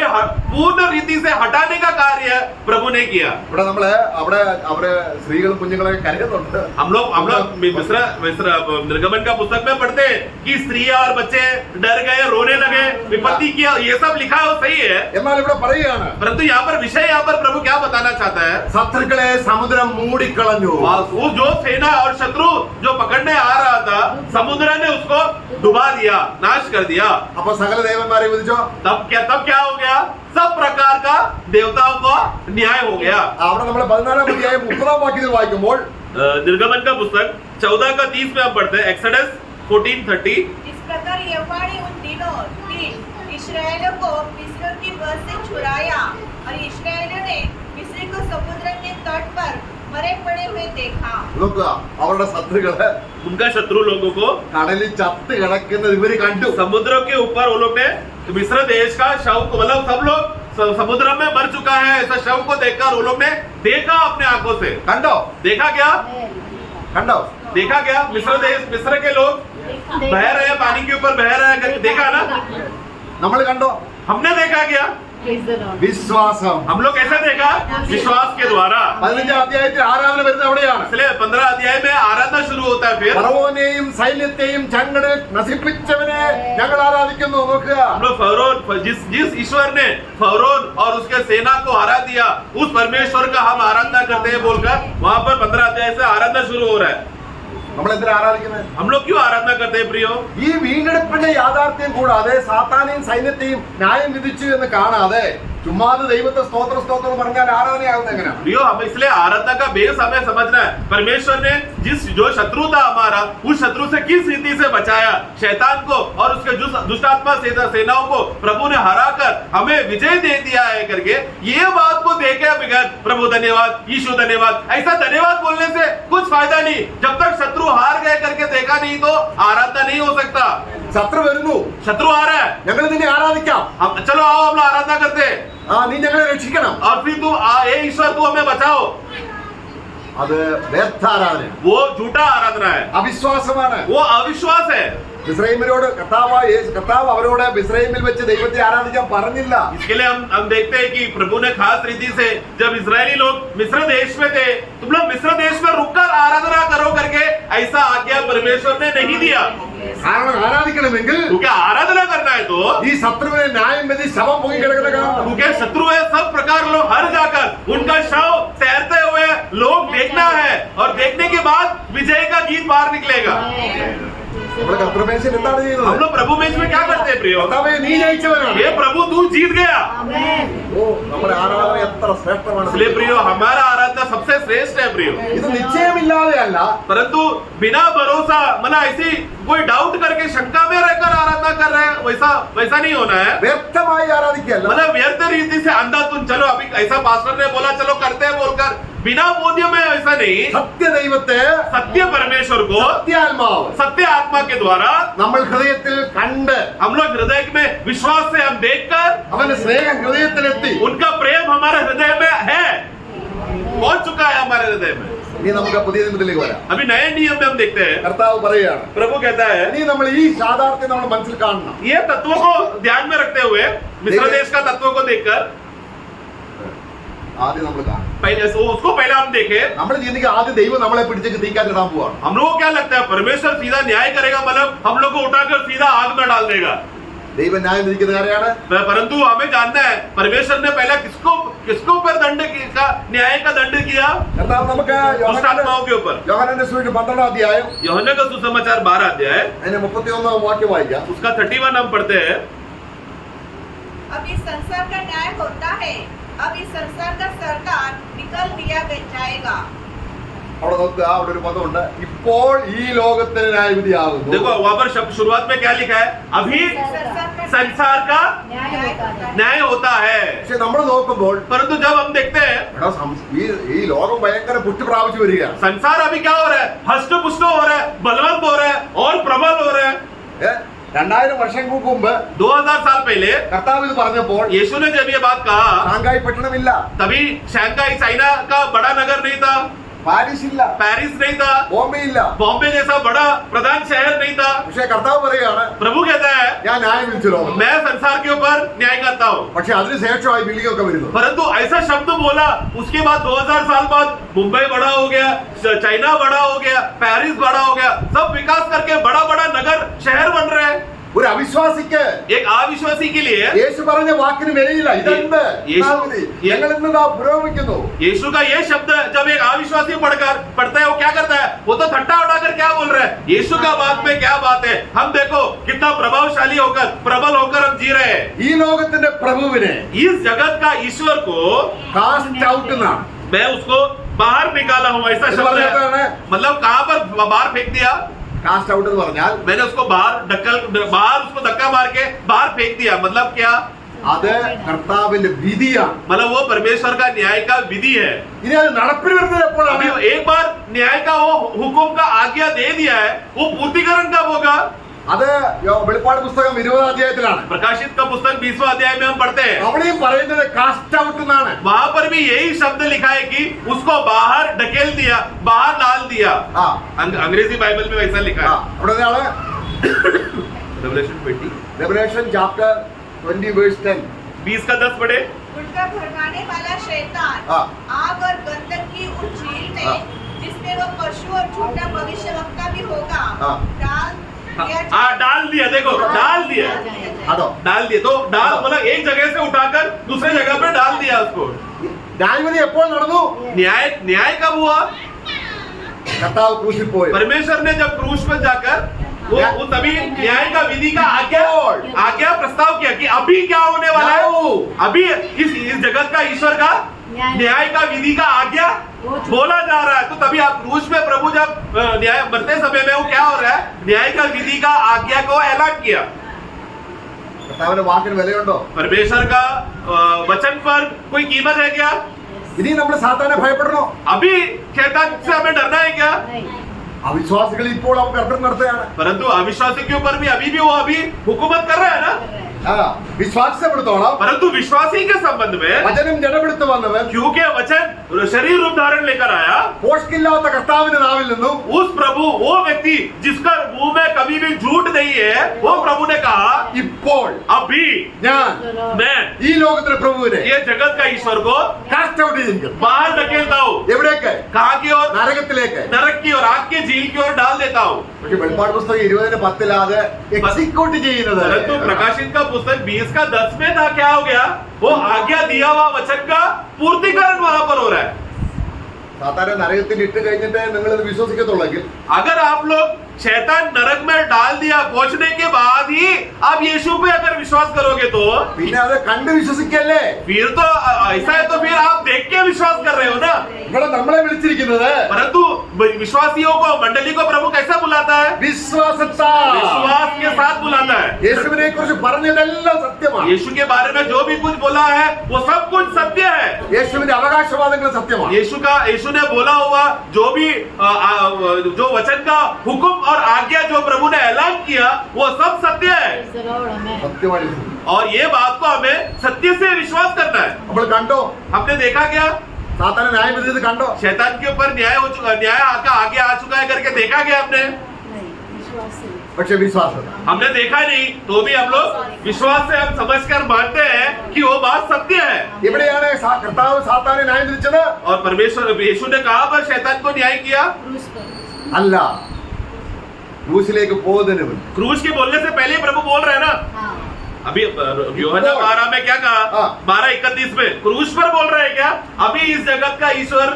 पूर्ण रीति से हटाने का कार्य प्रभु ने किया। ഇവിടെ നമ്മള് അവിടെ അവര് സ്ത്രീകളും കുഞ്ഞുങ്ങളൊക്കെ കരുതുന്നുണ്ട്. हम लोग मिस्र निर्गमन का पुस्तक में पढ़ते हैं कि स्त्रियां और बच्चे डर गए, रोने लगे, विपत्ति किया, ये सब लिखा है वो सही है, എന്നാൽ ഇവിടെ പറയുകയാണ്, परंतु यहाँ पर विषय यहाँ पर प्रभु क्या बताना चाहता है? ശത്രുക്കളെ സമുദ്രം മൂടിക്കളഞ്ഞു. वो जो सेना और शत्रु जो पकड़ने आ रहा था समुद्र ने उसको डुबा दिया, नाश कर दिया। അപ്പൊ സകല ദേവന്മാരെ വിധിച്ചോ? तब क्या हो गया? सब प्रकार का देवताओं को न्याय हो गया। അവിടെ നമ്മൾ 14 അധ്യായം 30 വാക്യത്തിൽ വായിക്കുമ്പോൾ निर्गमन का पुस्तक 14 का 30 में हम पढ़ते हैं, एक्सोडस 14:30। इस प्रकार यहोवा ने उन दिनों दिन इस्राएलियों को मिस्र की बस से छुड़ाया और इस्राएलियों ने मिस्र को समुद्र के तट पर मरे पड़े हुए देखा। നോക്കുക, അവരുടെ ശത്രുക്കള് उनका शत्रु लोगों को കടലിൽ ചത്ത് കിടക്കുന്നത് ഇവര് കണ്ടു. समुद्र के ऊपर वो लोग ने मिस्र देश का शव को, मतलब सब लोग समुद्र में मर चुका है ऐसा शव को देखकर वो लोग ने देखा अपने आंखों से। കണ്ടോ? देखा क्या? കണ്ടോ? देखा क्या? मिस्र के लोग बह रहे हैं, पानी के ऊपर बह रहे हैं, देखा ना? നമ്മൾ കണ്ടോ? हमने देखा क्या? വിശ്വാസം. हम लोग कैसे देखा? विश्वास के द्वारा। 15 അധ്യായത്തിൽ ആരാധന വരുന്നത് അവിടെയാണ്. इसलिए 15 अध्याय में आराधना शुरू होता है। फिर ഫറവോനെയും സൈന്യത്തെയും ചങ്ങടിൽ നശിപ്പിച്ചവനെ ഞങ്ങൾ ആരാധിക്കുന്നു. നോക്കുക, हम लोग फरोन जिस ईश्वर ने फरोन और उसके सेना को हरा दिया उस परमेश्वर का हम आराधना करते हैं बोलकर वहां पर 15 अध्याय से आराधना शुरू हो रहा है। നമ്മൾ എന്തിനാ ആരാധിക്കുന്നത്? हम लोग क्यों आराधना करते हैं प्रियो? ഈ വീണ്ടെടുപ്പിന്റെ യാഥാർത്ഥ്യം കൂടാതെ സാത്താനെയും സൈന്യത്തെയും ന്യായം വിധിച്ചു എന്ന് കാണാതെ ചുമ്മാതെ ദൈവത്തെ സ്തോത്രം പറഞ്ഞാൽ ആരാധനയാകുന്നത് എങ്ങനെയാണ്? प्रियो, हम इसलिए आराधना का बेस हमें समझना है। परमेश्वर ने जो शत्रु था हमारा, उस शत्रु से किस रीति से बचाया, शैतान को और उसके दुष्ट आत्मा सेनाओं को प्रभु ने हराकर हमें विजय दे दिया है करके ये बात को देखे बगैर प्रभु धन्यवाद, यीशु धन्यवाद, ऐसा धन्यवाद बोलने से कुछ फायदा नहीं। जब तक शत्रु हार गए करके देखा नहीं तो आराधना नहीं हो सकता। ശത്രു വരുന്നു, शत्रु आ रहा है, ഞങ്ങൾ നിന്നെ ആരാധിക്കാം. चलो आओ हम लोग आराधना करते हैं നീ ഞങ്ങളെ രക്ഷിക്കണം. और फिर ये ईश्वर तू हमें बचाओ। അത് വ്യർത്ഥാരാധന, वो झूठा आराधना है, അവിശ്വാസമാണ്. वो अविश्वास है। മിസ്രയീമിനോട് കർത്താവ് അവരോട് മിസ്രയീമിൽ വെച്ച് ദൈവത്തെ ആരാധിക്കാൻ പറഞ്ഞില്ല. इसके लिए हम देखते हैं कि प्रभु ने खास रीति से जब इजरायली लोग मिस्र देश में थे, तुम लोग मिस्र देश में रुककर आराधना करो करके ऐसा आज्ञा परमेश्वर ने नहीं दिया। കാരണം ആരാധിക്കണമെങ്കിൽ क्योंकि आराधना करना है तो ഈ ശത്രുവിനെ ന്യായം വിധി ശവം പൊങ്ങി കിടക്കുന്ന കാണണം. क्योंकि शत्रु है सब प्रकार लोग हर जाकर उनका शव तैरते हुए लोग देखना है और देखने के बाद विजय का गीत बाहर निकलेगा। നമ്മുടെ കർത്തൃമേശയിൽ എന്താണ് हम ചെയ്യുന്നത്? लोग प्रभु में इसमें क्या करते हैं प्रियो? കർത്താവേ, നീ ജയിച്ചവനാണ്. ये प्रभु तू जीत गया। ഓ, നമ്മുടെ ആരാധന എത്ര ശ്രേഷ്ഠമാണ്. इसलिए प्रियो हमारा आराधना सबसे श्रेष्ठ है प्रियो। ഇത് നിശ്ചയമില്ലാതെയല്ല, परंतु बिना भरोसा मतलब ऐसी कोई डाउट करके शंका में रहकर आराधना कर रहे हैं, वैसा नहीं होना है। വ്യക്തമായി ആരാധിക്കല്ല. मतलब व्यर्थ रीति से अंधाधुन चलो अभी ऐसा पास्टर ने बोला चलो करते हैं बोलकर बिना बोधियों में ऐसा नहीं। സത്യ ദൈവത്തെ, सत्य परमेश्वर को സത്യാത്മാവ് सत्य आत्मा के द्वारा നമ്മൾ ഹൃദയത്തിൽ കണ്ട് हम लोग हृदय में विश्वास से हम देखकर അവന്റെ സ്നേഹം ഹൃദയത്തിലെത്തി. उनका प्रेम हमारे हृदय में है, पहुंच चुका है हमारे हृदय में। ഇനി നമുക്ക് പുതിയ നിയമത്തിലേക്ക് വരാം. अभी नए नियम में हम देखते हैं, കർത്താവ് പറയുകയാണ്, प्रभु कहता है ഇനി നമ്മൾ ഈ യാഥാർത്ഥ്യം നമ്മൾ മനസ്സിൽ കാണണം. ये तत्वों को ध्यान में रखते हुए मिस्र देश का तत्वों को देखकर ആദ്യം നമ്മൾ കാണണം. पहले उसको पहले हम देखे। നമ്മൾ ചിന്തിക്കുക ആദ്യം ദൈവം നമ്മളെ പിടിച്ചേക്ക് തീക്കാത്തിടാൻ പോവാണ്. हम लोगों को क्या लगता है परमेश्वर सीधा न्याय करेगा, मतलब हम लोग को उठाकर सीधा आग में डाल देगा। ദൈവം ന്യായം വിധിക്കുന്ന ആരെയാണ്? परंतु हमें जानना है परमेश्वर ने पहले किसको ऊपर न्याय का दंड किया? കർത്താവ് നമുക്ക് दुष्ट आत्माओं के ऊपर। യോഹന്നാന്റെ സുവിശേഷം 12 അധ്യായം यूहन्ना का सुसमाचार 12 अध्याय അതിന്റെ 31 വാക്യം വായിക്കാം. उसका 31 हम पढ़ते हैं। अब इस संसार का न्याय होता है, अब इस संसार का सरदार निकल दिया जाएगा। അവിടെ നോക്കുക, അവിടെ ഒരു പദമുണ്ട്, ഇപ്പോൾ ഈ ലോകത്തിന് ന്യായവിധിയാകുന്നു. देखो वहां पर शब्द शुरुआत में क्या लिखा है? अभी संसार का न्याय होता है। പക്ഷെ നമ്മൾ നോക്കുമ്പോൾ परंतु जब हम देखते हैं എടാ, ഈ ലോകം ഭയങ്കര പുഷ്ടി പ്രാപിച്ചു വരികയാണ്. संसार अभी क्या हो रहा है? हष्ट पुष्ट हो रहा है, बलवंत हो रहा है और प्रबल हो रहा है। 2000 വർഷങ്ങൾക്ക് മുമ്പ് 2000 साल पहले കർത്താവ് ഇത് പറഞ്ഞപ്പോൾ यीशु ने जब ये बात कहा ഷാങ്ഹായ് പട്ടണമില്ല, तभी शंघाई चाइना का बड़ा नगर नहीं था, പാരീസ് ഇല്ല, पेरिस नहीं था, ബോംബെ ഇല്ല. बॉम्बे जैसा बड़ा प्रधान शहर नहीं था। പക്ഷെ കർത്താവ് പറയുകയാണ്, प्रभु कहता है ഞാൻ ന്യായം വിധിച്ചു ലോകം. मैं संसार के ऊपर न्याय करता हूँ। പക്ഷെ അതിനുശേഷമായി ബിൽഡിംഗ് ഒക്കെ വരുന്നു. परंतु ऐसा शब्द बोला, उसके बाद 2000 साल बाद मुंबई बड़ा हो गया, चाइना बड़ा हो गया, पेरिस बड़ा हो गया, सब विकास करके बड़ा बड़ा नगर शहर बन रहे हैं। ഒരു അവിശ്വാസിക്ക് एक अविश्वासी के लिए യേശു പറഞ്ഞ വാക്കിന് വിലയില്ല. ഇതെന്ത് യേശു- ഞങ്ങൾ ഇന്ന് പുരോഗമിക്കുന്നു. यीशु का ये शब्द जब एक अविश्वासी पढ़ता है वो क्या करता है? वो तो ठट्टा उड़ाकर क्या बोल रहा है? यीशु का बात में क्या बात है? हम देखो कितना प्रभावशाली होकर प्रबल होकर हम जी रहे हैं। ഈ ലോകത്തിന്റെ പ്രഭുവിനെ इस जगत का ईश्वर को കാസ്റ്റ് ഔട്ട് എന്നാണ്. मैं उसको बाहर निकाला हूँ, ऐसा ഇത് शब्द പറഞ്ഞതാണ് है। मतलब कहाँ पर बाहर फेंक दिया? കാസ്റ്റ് ഔട്ട് എന്ന് പറഞ്ഞാൽ मैंने उसको बाहर उसको धक्का मार के बाहर फेंक दिया। मतलब क्या? അത് കർത്താവിന്റെ വിധിയാണ്. मतलब वो परमेश्वर का न्याय का विधि है। ഇനി അത് നടപ്പിൽ വരുന്നത് എപ്പോഴാണ്? अभी एक बार न्याय का वो हुक्म का आज्ञा दे दिया है, वो पूर्तिकरण कब होगा? അത് വെളിപ്പാട് പുസ്തകം 20 അധ്യായത്തിലാണ്. प्रकाशित का पुस्तक 20वां अध्याय में हम पढ़ते हैं। അവിടെയും പറയുന്നത് കാസ്റ്റ് ഔട്ട് എന്നാണ്. वहां पर भी यही शब्द लिखा है कि उसको बाहर ढकेल दिया, बाहर डाल दिया। ആ अंग्रेजी बाइबल में वैसा लिखा ആ, है। അവിടെ ഒരാള് रेवलेशन 20 Revelation chapter 20 verse 10. 20 का 10 पढ़े। उनका भड़काने वाला शैतान हाँ। आग और गंधक की उस झील में हाँ। जिसमें वो पशु और झूठा भविष्यवक्ता भी होगा हाँ। डाल दिया हाँ डाल दिया, देखो डाल दिया, അതോ डाल दिया। तो डाल मतलब एक जगह से उठाकर दूसरे जगह पे डाल दिया उसको। ന്യായവിധി എപ്പോൾ നടന്നു? न्याय कब हुआ? കർത്താവ് ക്രൂശിൽ പോയി. परमेश्वर ने जब क्रूस पर जाकर वो तभी न्याय का विधि का आज्ञा प्रस्ताव किया कि अभी क्या होने वाला है? अभी इस जगत का ईश्वर का न्याय का विधि का आज्ञा बोला जा रहा है। तो तभी आप क्रूस में प्रभु जब न्याय मरते समय में वो क्या हो रहा है? न्याय का विधि का आज्ञा को ऐलान किया। കർത്താവിന്റെ വാക്കിന് വിലയുണ്ടോ? परमेश्वर का वचन पर कोई कीमत है क्या? ഇനി നമ്മൾ സാത്താനെ ഭയപ്പെടണോ? अभी शैतान से हमें डरना है क्या? അവിശ്വാസികൾ ഇപ്പോൾ അവർ കർത്തൃ നടത്തുകയാണ്. परंतु अविश्वासी के ऊपर भी वो अभी हुकूमत कर रहा है ना। വിശ്വാസപ്പെടുത്തോളം परंतु विश्वासी के संबंध में വചനം ജഡമെടുത്ത് വന്നവൻ क्योंकि वचन शरीर रूप धारण लेकर आया, പോഷ്കില്ലാത്ത കർത്താവിന്റെ നാവിൽ നിന്നും उस प्रभु वो व्यक्ति जिसका मुंह में कभी भी झूठ नहीं है, वो प्रभु ने कहा ഇപ്പോൾ अभी ഞാൻ मैं ഈ ലോകത്തിലെ പ്രഭുവിനെ ये जगत का ईश्वर को കാസ്റ്റ് ഔട്ട് ചെയ്തിരിക്കുന്നു. बाहर ढकेलता हूँ। എവിടേക്ക്? कहाँ की ओर? നരകത്തിലേക്ക്. नरक की ओर, आग के झील की ओर डाल देता हूँ। പക്ഷെ വെളിപ്പാട് പുസ്തകം 20:10 അത് എക്സിക്യൂട്ട് ചെയ്യുന്നത് परंतु प्रकाशित का पुस्तक 20 का 10 में था, क्या हो गया? वो आज्ञा दिया हुआ वचन का पूर्तिकरण वहां पर हो रहा है। സാത്താനെ നരകത്തിൽ ഇട്ട് കഴിഞ്ഞിട്ടേ നിങ്ങൾ ഇത് വിശ്വസിക്കത്തുള്ളെങ്കിൽ अगर आप लोग शैतान नरक में डाल दिया पहुंचने के बाद ही आप यीशु पे अगर विश्वास करोगे तो പിന്നെ അത് കണ്ട് വിശ്വസിക്കല്ലേ. फिर तो ऐसा है तो फिर आप देख के विश्वास कर रहे हो ना। ഇവിടെ നമ്മളെ വിളിച്ചിരിക്കുന്നത് परंतु विश्वासियों को मंडली को प्रभु कैसा बुलाता है? വിശ്വാസത്താൽ. विश्वास के साथ बुलाता है। യേശുവിനെ കുറിച്ച് പറഞ്ഞതെല്ലാം സത്യമാണ്. यीशु के बारे में जो भी कुछ बोला है वो सब कुछ सत्य है। യേശുവിന്റെ അവകാശവാദങ്ങൾ സത്യമാണ്. यीशु ने बोला हुआ जो भी जो वचन का हुक्म और आज्ञा जो प्रभु ने ऐलान किया वो सब सत्य है। സത്യമായി. और ये बात को हमें सत्य से विश्वास करना है। നമ്മൾ കണ്ടോ? हमने देखा क्या? സാത്താനെ ന്യായം വിധിച്ചത് കണ്ടോ? शैतान के ऊपर न्याय हो चुका, न्याय आका आगे आ चुका है करके देखा गया हमने? പക്ഷെ വിശ്വാസം हमने देखा नहीं तो भी हम लोग विश्वास से हम समझकर मानते हैं कि वो बात सत्य है। ഇവിടെയാണ് കർത്താവ് സാത്താനെ ന്യായം വിധിച്ചത്. और परमेश्वर यीशु ने कहा पर शैतान को न्याय किया അല്ല, ക്രൂശിലേക്ക് പോകുന്നതിന് മുൻപ്. क्रूज के बोलने से पहले प्रभु बोल रहे हैं ना। अभी यूहन्ना 12 में क्या कहा? 12:31 में क्रूज पर बोल रहे हैं क्या? अभी इस जगत का ईश्वर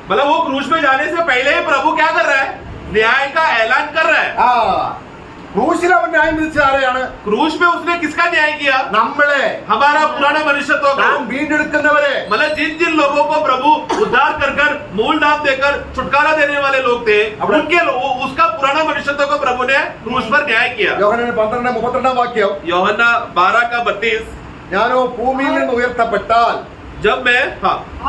मतलब वो क्रूज में जाने से पहले ही प्रभु क्या कर रहा है? न्याय का ऐलान कर रहा है। ആ ക്രൂശിൽ അവൻ ന്യായം വിധിച്ചത് ആരെയാണ്? क्रूज में उसने किसका न्याय किया? നമ്മളെ, हमारा पुराना मनुष्यत्व को। താൻ വീണ്ടെടുക്കുന്നവരെ. मतलब जिन जिन लोगों को प्रभु उद्धार कर कर मूल नाम देकर छुटकारा देने वाले लोग थे उनके उसका पुराना मनुष्यत्व को प्रभु ने क्रूज पर न्याय किया। യോഹന്നാൻ 12:32 വാക്യം. यूहन्ना 12:32 ഞാനോ ഭൂമിയിൽ നിന്ന് ഉയർത്തപ്പെട്ടാൽ जब मैं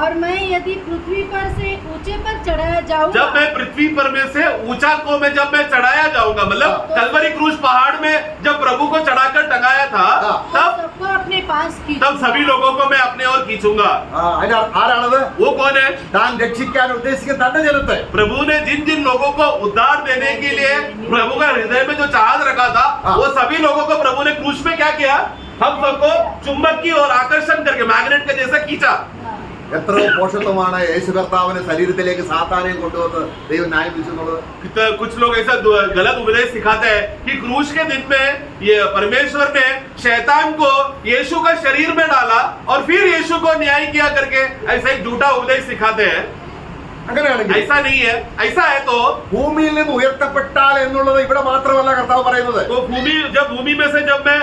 और मैं यदि पृथ्वी पर से ऊंचे पर चढ़ाया जाऊंगा, जब मैं पृथ्वी पर में से ऊंचा को मैं जब मैं चढ़ाया जाऊंगा मतलब कलवरी क्रूज पहाड़ में जब प्रभु को चढ़ाकर टंगाया था तब सबको अपने पास तब सभी लोगों को मैं अपने ओर खींचूंगा। അതിന് ആരാണത്? वो कौन है? താൻ രക്ഷിക്കാൻ ഉദ്ദേശിക്കുന്ന തന്റെ ജനത്തെ. प्रभु ने जिन जिन लोगों को उद्धार देने के लिए प्रभु का हृदय में जो चाहत रखा था वो सभी लोगों को प्रभु ने क्रूज में क्या किया? हम सबको चुंबक की और आकर्षण करके मैग्नेट के जैसा खींचा। എത്രയോ പോഷത്വമാണ് യേശു കർത്താവിന്റെ ശരീരത്തിലേക്ക് സാത്താനെ കൊണ്ടുവന്ന് ദൈവം ന്യായം വിധിച്ചെന്നുള്ളത്. कुछ लोग ऐसा गलत उपदेश सिखाते हैं कि क्रूज के दिन में ये परमेश्वर ने शैतान को यीशु का शरीर में डाला और फिर यीशु को न्याय किया करके ऐसा एक झूठा उपदेश सिखाते हैं। അങ്ങനെയാണെങ്കിൽ ऐसा नहीं है। ऐसा है तो ഭൂമിയിൽ നിന്ന് ഉയർത്തപ്പെട്ടാൽ എന്നുള്ളത് ഇവിടെ മാത്രമല്ല കർത്താവ് പറയുന്നത്. तो भूमि में से जब मैं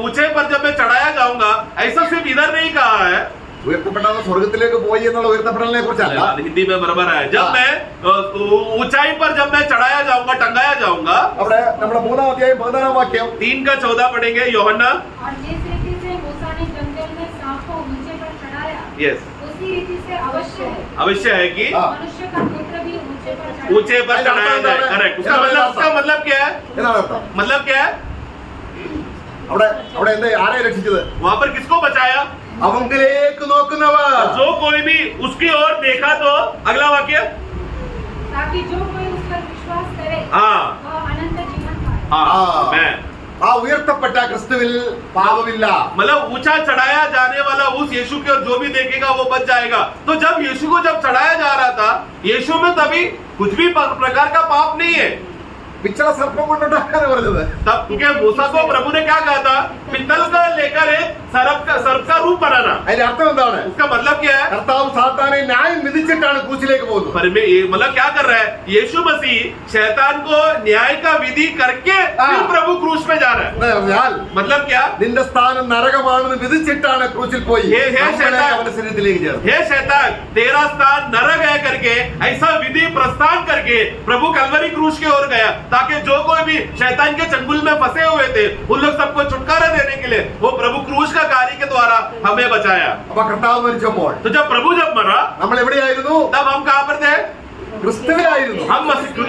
ऊंचे पर जब मैं चढ़ाया जाऊंगा ऐसा सिर्फ इधर नहीं कहा है। ഉയർത്തപ്പെട്ടാൽ സ്വർഗത്തിലേക്ക് പോയി എന്നുള്ള ഉയർത്തപ്പെടലിനെ കുറിച്ചല്ല. हिंदी में बराबर है। जब मैं ऊंचाई पर जब मैं चढ़ाया जाऊंगा टंगाया जाऊंगा। അവിടെ നമ്മുടെ 3-ാം അധ്യായം 14-ാം വാക്യം. 3:14 पढ़ेंगे यूहन्ना। और जिस रीति से मूसा ने जंगल में सांप को ऊंचे पर चढ़ाया, यस उसी रीति से अवश्य है अवश्य है कि मनुष्य का पुत्र भी ऊंचे पर ऊंचे पर चढ़ाया जाए। करेक्ट। उसका मतलब क्या है? എന്നാണ് അർത്ഥം? मतलब क्या है? അവിടെ എന്താ ആരെ രക്ഷിച്ചത്? वहां पर किसको बचाया? അവങ്കിലേക്ക് നോക്കുന്നവർ. जो कोई भी उसकी ओर देखा तो अगला वाक्य ताकि जो कोई उस पर विश्वास करे हाँ वह अनंत जीवन पाए। हाँ मैं ആ ഉയർത്തപ്പെട്ട ക്രിസ്തുവിൽ പാപമില്ല. मतलब ऊंचा चढ़ाया जाने वाला उस यीशु की ओर जो भी देखेगा वो बच जाएगा। तो जब यीशु को जब चढ़ाया जा रहा था यीशु में तभी कुछ भी प्रकार का पाप नहीं है। പിച്ചള സർപ്പം കൊണ്ടുണ്ടാക്കാണ് പറഞ്ഞത്. तब क्योंकि मूसा को प्रभु ने क्या कहा था? पित्तल का लेकर एक सर्प का रूप बनाना। അതിന്റെ അർത്ഥം എന്താണ്? उसका मतलब क्या है? കർത്താവ് സാത്താനെ ന്യായം വിധിച്ചിട്ടാണ് ക്രൂശിലേക്ക് പോകുന്നത്. मतलब क्या कर रहा है? यीशु मसीह शैतान को न्याय का विधि करके फिर प्रभु क्रूस में जा रहा है। എന്ന് പറഞ്ഞാൽ मतलब क्या? നിന്റെ സ്ഥാനം നരകമാണെന്ന് വിധിച്ചിട്ടാണ് ക്രൂശിൽ പോയി നമ്മളെ അവന്റെ ശരീരത്തിലേക്ക് ചേർത്തത്. हे शैतान तेरा स्थान नरक है करके ऐसा विधि प्रस्थान करके प्रभु कलवरी क्रूस की ओर गया ताकि जो कोई भी शैतान के चंगुल में फंसे हुए थे उन लोग सबको छुटकारा देने के लिए वो प्रभु क्रूस का कार्य के द्वारा हमें बचाया। അപ്പൊ കർത്താവ് മരിച്ചപ്പോൾ तो जब प्रभु जब मरा നമ്മൾ എവിടെയായിരുന്നു? तब हम कहाँ पर थे? ക്രിസ്തുവിലായിരുന്നു.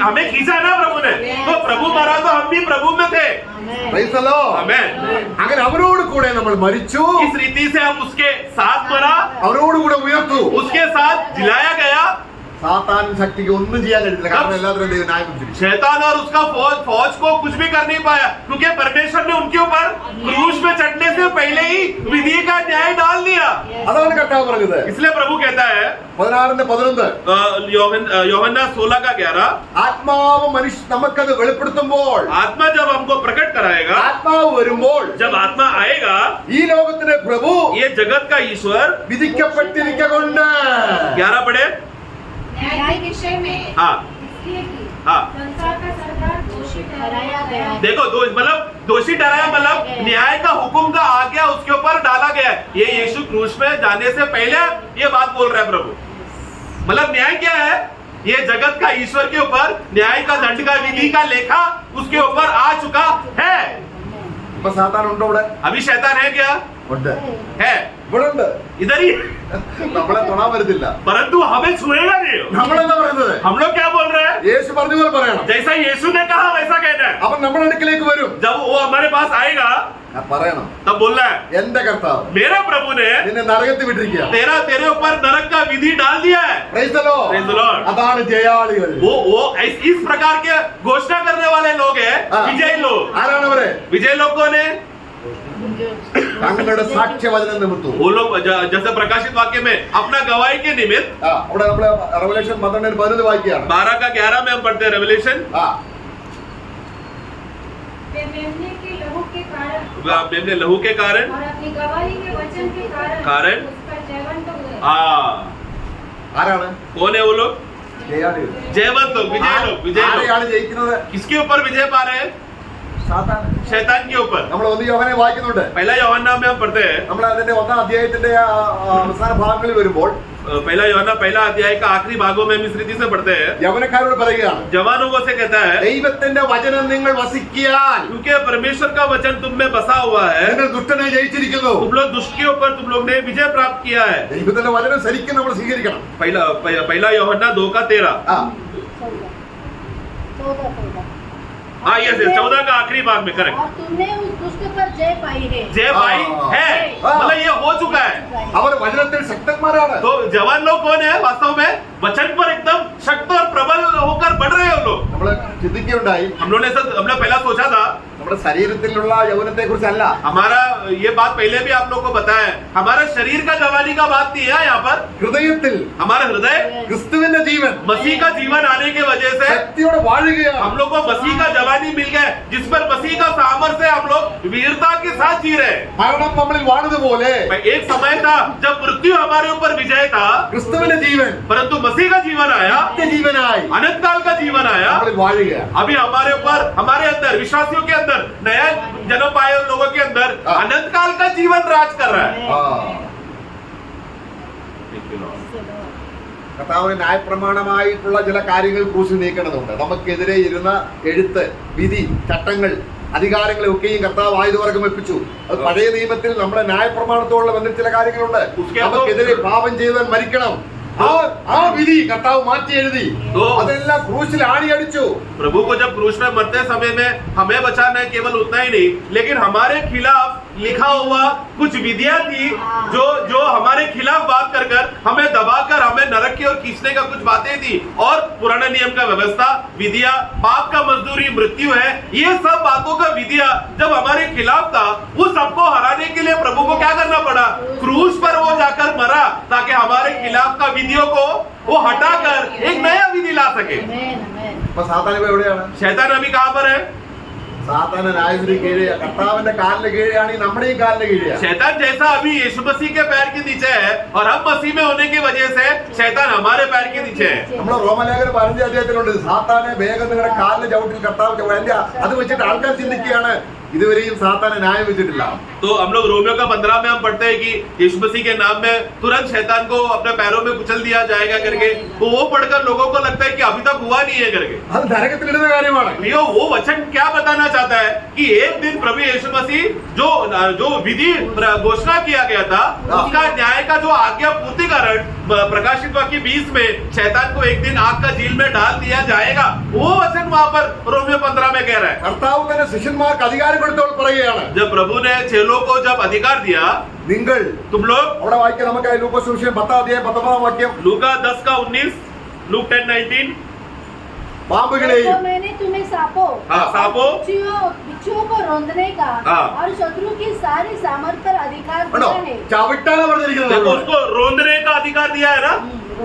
हमें खींचा ना प्रभु ने। तो प्रभु मरा तो हम भी प्रभु में थे। Praise the Lord. आमेन। അങ്ങനെ അവനോട് കൂടെ നമ്മൾ മരിച്ചു, इस रीति से हम उसके साथ मरा, അവനോട് കൂടെ ഉയർത്തു. उसके साथ जिलाया गया। സാത്താൻ ശക്തിക്ക് ഒന്നും ചെയ്യാൻ കഴിയില്ല, കാരണം എല്ലാത്തിനും ദൈവം ന്യായം വിധിച്ചിരിക്കുന്നു. शैतान और उसका फौज को कुछ भी कर नहीं पाया क्योंकि परमेश्वर ने उनके ऊपर क्रूस में चढ़ने से पहले ही विधि का न्याय डाल दिया। അതാണ് കർത്താവ് പറഞ്ഞത്. इसलिए प्रभु कहता है 16:11 യോഹന്നാ 16:11 ആത്മാവ് നമുക്കത് വെളിപ്പെടുത്തുമ്പോൾ, आत्मा जब हमको प्रकट कराएगा, ആത്മാവ് വരുമ്പോൾ जब आत्मा आएगा ഈ ലോകത്തിലെ പ്രഭു ये जगत का ईश्वर വിധിക്കപ്പെട്ടിരിക്കൊണ്ട് 11 पढ़े न्याय के विषय में हाँ इसलिए कि हाँ संसार का सरदार दोषी ठहराया गया है। देखो मतलब दोषी ठहराया मतलब न्याय का हुक्म का आज्ञा उसके ऊपर डाला गया है। ये यीशु क्रूस में जाने से पहले ये बात बोल रहा है प्रभु। मतलब न्याय क्या है? ये जगत का ईश्वर के ऊपर न्याय का दंड का विधि का लेखा उसके ऊपर आ चुका है। ഇപ്പൊ സാത്താൻ ഉണ്ടോ ഇവിടെ? अभी शैतान है क्या? ഉണ്ട്. है ഇവിടെ ഉണ്ട്. इधर ही, നമ്മളെ തൊടാൻ വരുന്നില്ല. परंतु हमें छुएगा नहीं। നമ്മളെന്താ പറയുന്നത്? हम लोग क्या बोल रहे हैं? യേശു പറഞ്ഞ പോലെ പറയണം. जैसा यीशु ने कहा वैसा कहना है। അവൻ നമ്മുടെ അടുക്കലേക്ക് വരും. जब वो हमारे पास आएगा പറയണം. तब बोलना है എന്റെ കർത്താവ് मेरा प्रभु ने നിന്നെ നരകത്തിൽ വിട്ടിരിക്കുക. तेरे ऊपर नरक का विधि डाल दिया है। Praise the Lord. Praise the Lord. അതാണ് ജയാളികൾ. वो इस प्रकार के घोषणा करने वाले लोग हैं हाँ। विजय लोग। ആരാണ് അവര്? विजय लोगों ने തങ്ങളുടെ സാക്ഷ്യവചന നിമിത്തവും. वो लोग जैसे प्रकाशित वाक्य में अपना गवाही के निमित्त അവിടെ നമ്മള് റെവലേഷൻ 12:11 വായിക്കുകയാണ്. 12 का 11 में हम पढ़ते हैं रेवलेशन। वे मेमने के लहू के कारण मेमने लहू के कारण और अपनी गवाही के वचन के कारण उसका जयवंत हुए। ആരാണ്? कौन है वो लोग? ജയാളികൾ. जयवंत लोग, विजय लोग। ആരെയാണ് ജയിക്കുന്നത്? किसके ऊपर विजय पा रहे हैं? സാത്താൻ. शैतान के ऊपर। നമ്മൾ 1 യോഹന്നാനെ വായിക്കുന്നുണ്ട്. पहला यूहन्ना में हम पढ़ते हैं। നമ്മൾ അതിന്റെ 1-ാം അധ്യായത്തിന്റെ അവസാന ഭാഗങ്ങളിൽ വരുമ്പോൾ पहला यूहन्ना पहला अध्याय का आखिरी भागों में हम इस रीति से पढ़ते हैं। യവനക്കാരോട് പറയുകയാണ്, जवानों को से कहता है ദൈവത്തിന്റെ വചനം നിങ്ങൾ വസിക്കിയാൽ क्योंकि परमेश्वर का वचन तुम में बसा हुआ है, നിങ്ങൾ ദുഷ്ടനെ ജയിച്ചിരിക്കുന്നു. तुम लोग दुष्ट के ऊपर तुम लोग ने विजय प्राप्त किया है। ദൈവത്തിന്റെ വചനം ശരിക്കും നമ്മൾ സ്വീകരിക്കണം. पहला यूहन्ना 2 का 13। हाँ यस 14 का आखिरी भाग में करेक्ट। और तुमने उस दुष्ट पर जय पाई है। जय भाई है, मतलब ये हो चुका है। അവർ വചനത്തിൽ ശക്തന്മാരാണ്. तो जवान लोग कौन है? वास्तव में वचन पर एकदम शक्त और प्रबल होकर बढ़ रहे हैं लोग। നമ്മൾ ചിന്തിക്കുകയുണ്ടായി, हमने पहला सोचा था നമ്മുടെ ശരീരത്തിലുള്ള യൗവനത്തെ കുറിച്ചല്ല. हमारा ये बात पहले भी आप लोग को बताया है, हमारा शरीर का जवानी का बात नहीं है यहाँ पर। ഹൃദയത്തിൽ हमारा हृदय ക്രിസ്തുവിന്റെ ജീവൻ मसीह का जीवन आने की वजह से ശക്തിയോടെ വാഴുകയാണ്. हम लोग को मसीह का जवानी मिल गया है, जिस पर मसीह का सामर्थ्य हम लोग वीरता के साथ जी रहे हैं। മരണം നമ്മളിൽ വാണതുപോലെ एक समय था जब मृत्यु हमारे ऊपर विजय था, ക്രിസ്തുവിന്റെ ജീവൻ परंतु मसीह का जीवन आया, നിത്യജീവനായി अनंत काल का जीवन आया। നമ്മളിൽ വാഴുകയാണ്. अभी हमारे ऊपर, हमारे अंदर, विश्वासियों के अंदर, नया जन्म पाए हुए लोगों के अंदर अनंत काल का जीवन राज कर रहा है। കർത്താവിന് ന്യായപ്രമാണമായിട്ടുള്ള ചില കാര്യങ്ങൾ ക്രൂശിൽ നീക്കേണ്ടതുണ്ട്. നമുക്കെതിരെ ഇരുന്ന എഴുത്ത്, വിധി, ചട്ടങ്ങൾ, അധികാരങ്ങളെ ഒക്കെയും കർത്താവ് ആയുധവർഗം വെപ്പിച്ചു. അത് പഴയ നിയമത്തിൽ നമ്മുടെ ന്യായപ്രമാണത്തോടുള്ള ബന്ധത്തിൽ ചില കാര്യങ്ങളുണ്ട്. നമുക്കെതിരെ പാപം ചെയ്തവൻ മരിക്കണം. ആ വിധി കർത്താവ് മാറ്റി എഴുതി അതെല്ലാം ക്രൂശിൽ ആണിയടിച്ചു. प्रभु को जब क्रूस में मरते समय में हमें बचाना है, केवल उतना ही नहीं, लेकिन हमारे खिलाफ लिखा हुआ कुछ विधियां थी जो हमारे खिलाफ बात कर हमें दबाकर हमें नरक की ओर खींचने का कुछ बातें थी। और पुराने नियम का व्यवस्था, विधियां, पाप का मजदूरी मृत्यु है, ये सब बातों का विधियां जब हमारे खिलाफ था, उस सबको हराने के लिए प्रभु को क्या करना पड़ा? क्रूस पर वो जाकर मरा, ताकि हमारे खिलाफ का विधियों को वो हटाकर एक नया विधि ला सके। അപ്പൊ സാത്താൻ ഇപ്പൊ എവിടെയാണ്? शैतान अभी कहां पर है? സാത്താന് ന്യായവിധി കീഴേ, കർത്താവിന്റെ കാലിന് കീഴെയാണെങ്കിൽ നമ്മുടെയും കാലിന് കീഴെയാണ്. शैतान जैसा अभी यीशु मसीह के पैर के नीचे है और हम मसीह में होने की वजह से शैतान हमारे पैर के नीचे है। നമ്മുടെ റോമലേഖനം 15 അധ്യായത്തിലുണ്ട്, സാത്താനെ വേഗം നിങ്ങളുടെ കാലിന് ചവിട്ടിൽ കർത്താവ് അത് വെച്ചിട്ട് ആൾക്കാർ ചിന്തിക്കുകയാണ് ഇതുവരെയും സാത്താനെ ന്യായം വെച്ചിട്ടില്ല. तो हम लोग रोमियो का 15 में हम पढ़ते हैं कि यीशु मसीह के नाम में तुरंत शैतान को अपने पैरों में कुचल दिया जाएगा करके, तो वो पढ़कर लोगों को लगता है कि अभी तक हुआ नहीं है करके। അത് നരകത്തിലിടുന്ന കാര്യമാണ്. वो वचन क्या बताना चाहता है कि एक दिन प्रभु यीशु मसीह जो विधि घोषणा किया गया था, उसका न्याय का जो आज्ञा पूर्तिकरण प्रकाशित वाक्य 20 में शैतान को एक दिन आग का झील में डाल दिया जाएगा, वो वचन वहां पर रोमियो 15 में कह रहा है। കർത്താവ് തന്നെ ശിഷ്യന്മാർക്ക് അധികാരം കൊടുത്തപ്പോൾ പറയുകയാണ്, जब प्रभु ने चेलों को जब अधिकार दिया, നിങ്ങൾ तुम लोग, അവിടെ വായിക്കാം നമുക്ക് ലൂക്കോസ് സുവിശേഷം 10 അധ്യായം 19 വാക്യം, लूका 10 का 19, लूक 10:19, പാമ്പുകളെയും मैंने तुम्हें सांपों बिच्छुओं को रोंदने का और शत्रु की सारी सामर्थ पर अधिकार दिया है। ചവിട്ടാണ് देखो പറഞ്ഞിരിക്കുന്നത്. उसको रोंदने का अधिकार दिया है ना,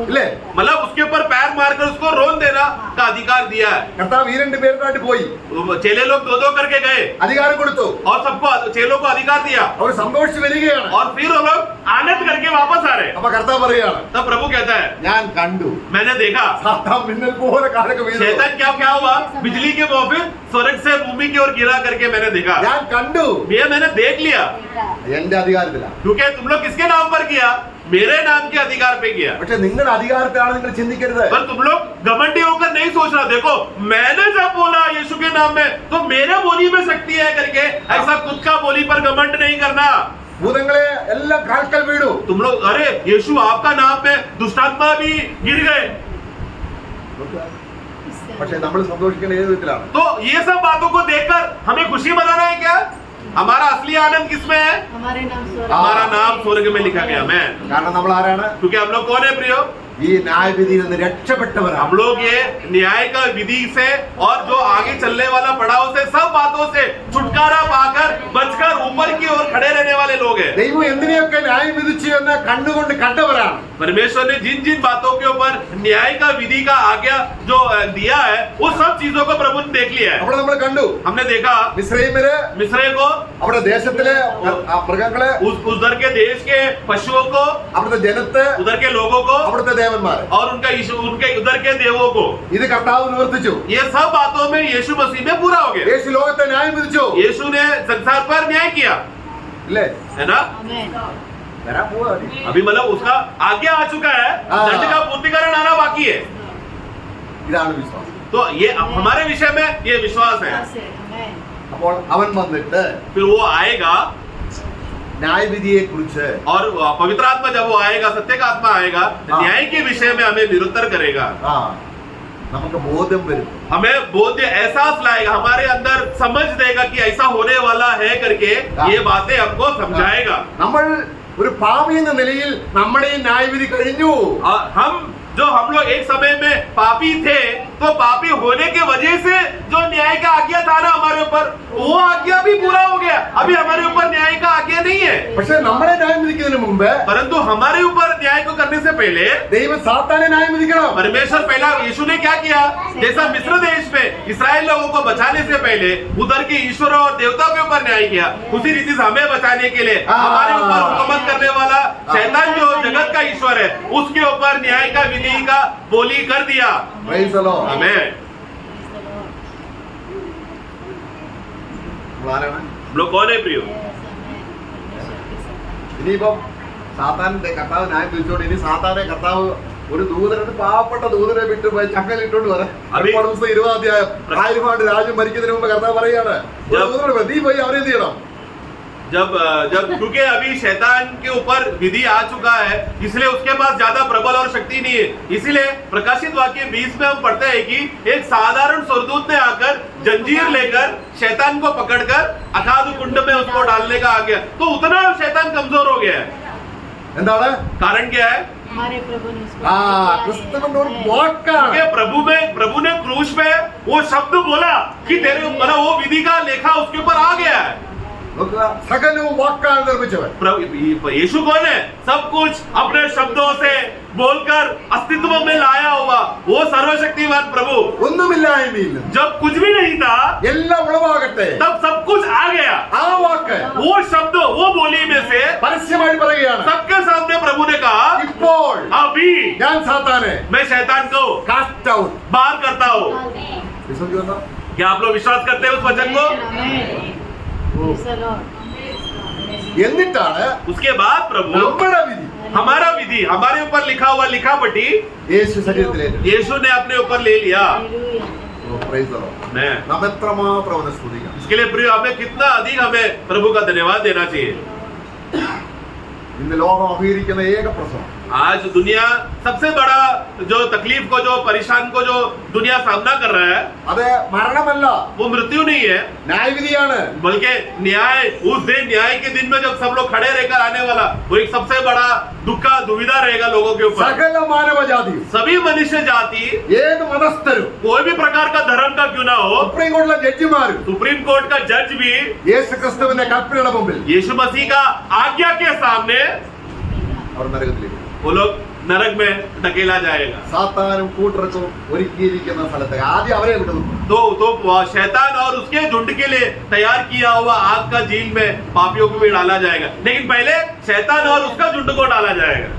ഇല്ലേ? मतलब उसके ऊपर पैर मारकर उसको रोन देना का अधिकार दिया है। കർത്താവ് ഈ രണ്ട് പേരുമായിട്ട് പോയി चेले लोग दो करके गए അധികാരം കൊടുത്തു. और सबको चेलों को अधिकार दिया അവർ സന്തോഷിച്ച് വരികയാണ്. और फिर वो लोग आनंद करके वापस आ रहे। അപ്പൊ കർത്താവ് പറയാണ്, तब प्रभु कहता है ഞാൻ കണ്ടു मैंने देखा സാത്താൻ മിന്നൽ പോലെ കാലൊക്കെ വീണു. शैतान क्या हुआ, बिजली के मुआफिक स्वर्ग से भूमि की ओर गिरा करके मैंने देखा। ഞാൻ കണ്ടു. ये मैंने देख लिया എന്റെ അധികാരത്തിലാണ്. क्योंकि तुम लोग किसके नाम पर किया, मेरे नाम के अधिकार पे किया। പക്ഷെ നിങ്ങളുടെ അധികാരത്തിലാണ് നിങ്ങൾ ചിന്തിക്കരുത്. पर तुम लोग घमंडी होकर नहीं सोचना, देखो मैंने जब बोला यीशु के नाम में तो मेरे बोली में शक्ति है करके ऐसा खुद का बोली पर घमंड नहीं करना। ഭൂതങ്ങളെ എല്ലാം കാൽക്കൽ വീണു. तुम लोग अरे यीशु आपका नाम में दुष्टात्मा भी गिर गए। പക്ഷെ നമ്മൾ സന്തോഷിക്കുന്ന ഏത് വിധത്തിലാണ്? तो ये सब बातों को देखकर हमें खुशी मनाना है क्या? हमारा असली आनंद किसमें है? हमारे नाम स्वर्ग हमारा नाम स्वर्ग में लिखा गया। मैं കാരണം നമ്മൾ ആരാണ്? क्योंकि हम लोग कौन है प्रियो? ഈ ന്യായവിധിയിൽ നിന്ന് രക്ഷപ്പെട്ടവരാണ്. हम लोग ये न्याय का विधि से और जो आगे चलने वाला पड़ाव से सब बातों से छुटकारा पाकर बचकर ऊपर की ओर खड़े रहने वाले लोग हैं। ദൈവം എന്തിനെയൊക്കെ ന്യായം വിധിച്ചു എന്ന് കണ്ടുകൊണ്ട് കണ്ടവരാണ്. परमेश्वर ने जिन जिन बातों के ऊपर न्याय का विधि का आज्ञा जो दिया है वो सब चीजों को प्रभु ने देख लिया है। അവിടെ നമ്മൾ കണ്ടു हमने देखा മിസ്രൈമില് मिस्र को, അവിടെ ദേശത്തിലെ മൃഗങ്ങളെ, उधर के देश के पशुओं को, അവിടുത്തെ ജനത്തെ, उधर के लोगों को അവിടുത്തെ ദേവന്മാരെ. और उनके उधर के देवों को। ഇത് കർത്താവ് നിവർത്തിച്ചു. ये सब बातों में यीशु मसीह में पूरा हो गया। യേശു ലോകത്തെ ന്യായം വിധിച്ചു. यीशु ने संसार पर न्याय किया, ഇല്ലേ? है ना? आमेन। വരാൻ പോവാ. अभी मतलब उसका आज्ञा आ चुका है, हाँ। दंड का पूर्तिकरण आना बाकी है। ഇതാണ് വിശ്വാസം. तो ये हमारे विषय में ये विश्वास है। आमेन। അപ്പോൾ അവൻ വന്നിട്ട് फिर वो आएगा ന്യായവിധിയെ കുറിച്ച് और पवित्र आत्मा जब वो आएगा, सत्य का आत्मा आएगा, हाँ। न्याय के विषय में हमें निरुत्तर करेगा। നമുക്ക് ബോധം വരും. हमें बोध एहसास लाएगा, हमारे अंदर समझ देगा कि ऐसा होने वाला है करके हाँ। ये बातें हमको समझाएगा। നമ്മൾ ഒരു പാപി എന്ന നിലയിൽ നമ്മുടെ ഈ ന്യായവിധി കഴിഞ്ഞു. और हम लोग एक समय में पापी थे, तो पापी होने के वजह से जो न्याय का आज्ञा था ना हमारे ऊपर, वो आज्ञा भी पूरा हो गया। अभी हमारे ऊपर न्याय का आज्ञा नहीं है, പക്ഷെ നമ്മളെ ന്യായം വിധിക്കുന്നതിന് മുമ്പ് परंतु हमारे ऊपर न्याय को करने से पहले ദൈവം സാത്താനെ ന്യായം വിധിക്കണം. परमेश्वर पहला यीशु ने क्या किया, जैसा मिस्र देश में इस्राएल लोगों को बचाने से पहले उधर के ईश्वरों और देवताओं के ऊपर न्याय किया, उसी रीति से हमें बचाने के लिए हमारे ऊपर हुकूमत करने वाला शैतान जो जगत का ईश्वर है उसके ऊपर न्याय का विधि का बोली कर दिया। Praise the Lord. हमें നമ്മളാരാണ്? हम लोग कौन है प्रियो? ഇനിയിപ്പം സാത്താന്റെ കർത്താവ് ന്യായം വിധിച്ചോണ്ട് ഇനി സാത്താനെ കർത്താവ് ഒരു ദൂതനെ, പാവപ്പെട്ട ദൂതനെ വിട്ട് പോയി ചങ്ങലിട്ടോണ്ട് പറയാം. 20 അധ്യായം 1000 ആണ്ട് രാജ്യം ഭരിക്കുന്നതിന് മുമ്പ് കർത്താവ് പറയാണ്, ഒരു ദൂതനെ നീ പോയി അവരെ എന്ത് ചെയ്യണം? जब क्योंकि अभी शैतान के ऊपर विधि आ चुका है, इसलिए उसके पास ज्यादा प्रबल और शक्ति नहीं है। इसीलिए प्रकाशित वाक्य 20 में हम पढ़ते हैं कि एक साधारण स्वर्गदूत ने आकर जंजीर लेकर शैतान को पकड़कर अखाद कुंड में उसको डालने का आ गया। तो उतना शैतान कमजोर हो गया है। എന്താണ് कारण क्या है? हमारे प्रभु ने उसको ആ ക്രിസ്തുവിന്റെ ഒരു വാക്കാണ്. क्योंकि प्रभु ने क्रूस में वो शब्द बोला कि तेरे मतलब वो विधि का लेखा उसके ऊपर आ गया है। നോക്കുക, സകലവും വാക്കാണ് നിർമ്മിച്ചവൻ. यीशु कौन है? सब कुछ अपने शब्दों से बोलकर अस्तित्व में लाया हुआ वो सर्वशक्तिमान प्रभु। ഒന്നുമില്ലായ്മയിൽ जब कुछ भी नहीं था എല്ലാം ഉളവാകട്ടെ. तब सब कुछ आ गया। ആ വാക്ക് वो शब्द वो बोली में से പരസ്യമായി പറയുകയാണ്, सबके सामने प्रभु ने कहा, ഇപ്പോൾ अभी ഞാൻ സാത്താനെ मैं शैतान को കാസ്റ്റ് ഔട്ട്. बाहर करता हूँ। വിശ്വസിക്കുന്നുണ്ടോ? क्या आप लोग विश्वास करते हैं उस वचन को? എന്നിട്ടാണ് उसके बाद प्रभु നമ്മുടെ വിധി हमारा विधि हमारे ऊपर लिखा हुआ लिखा पट्टी യേശു ശരീരത്തിലേക്ക്. यीशु ने अपने ऊपर ले लिया। Praise the Lord. मैं നാം എത്രമാത്രം അവനെ സ്തുതിക്കണം. इसके लिए प्रिय हमें कितना अधिक हमें प्रभु का धन्यवाद देना चाहिए। ഇന്ന് ലോകം അഭിമുഖീകരിക്കുന്ന ഏക പ്രശ്നം आज दुनिया सबसे बड़ा जो तकलीफ को जो परेशान को जो दुनिया सामना कर रहा है അത് മരണമല്ല, वो मृत्यु नहीं है, ന്യായവിധിയാണ്. बल्कि न्याय। उस दिन न्याय के दिन में जब सब लोग खड़े रहकर आने वाला वो एक सबसे बड़ा दुख का दुविधा रहेगा लोगों के ऊपर। സകല മാനവജാതിയും सभी मनुष्य जाति ഏത് മതസ്ഥരും कोई भी प्रकार का धर्म का क्यों ना हो, സുപ്രീം കോടതിയിലെ ജഡ്ജിമാരും सुप्रीम कोर्ट का जज भी യേശു ക്രിസ്തുവിന്റെ കൽപ്പനയുടെ മുമ്പിൽ यीशु मसीह का आज्ञा के सामने അവർ നരകത്തിലേക്ക് वो लोग नरक में धकेला जाएगा। സാത്താനും കൂട്ടർക്കും ഒരുക്കിയിരിക്കുന്ന സ്ഥലത്തേക്ക് ആദ്യം അവരെ വിട്ടു. तो शैतान और उसके झुंड के लिए तैयार किया हुआ आग का झील में पापियों को भी डाला जाएगा, लेकिन पहले शैतान और उसका झुंड को डाला जाएगा।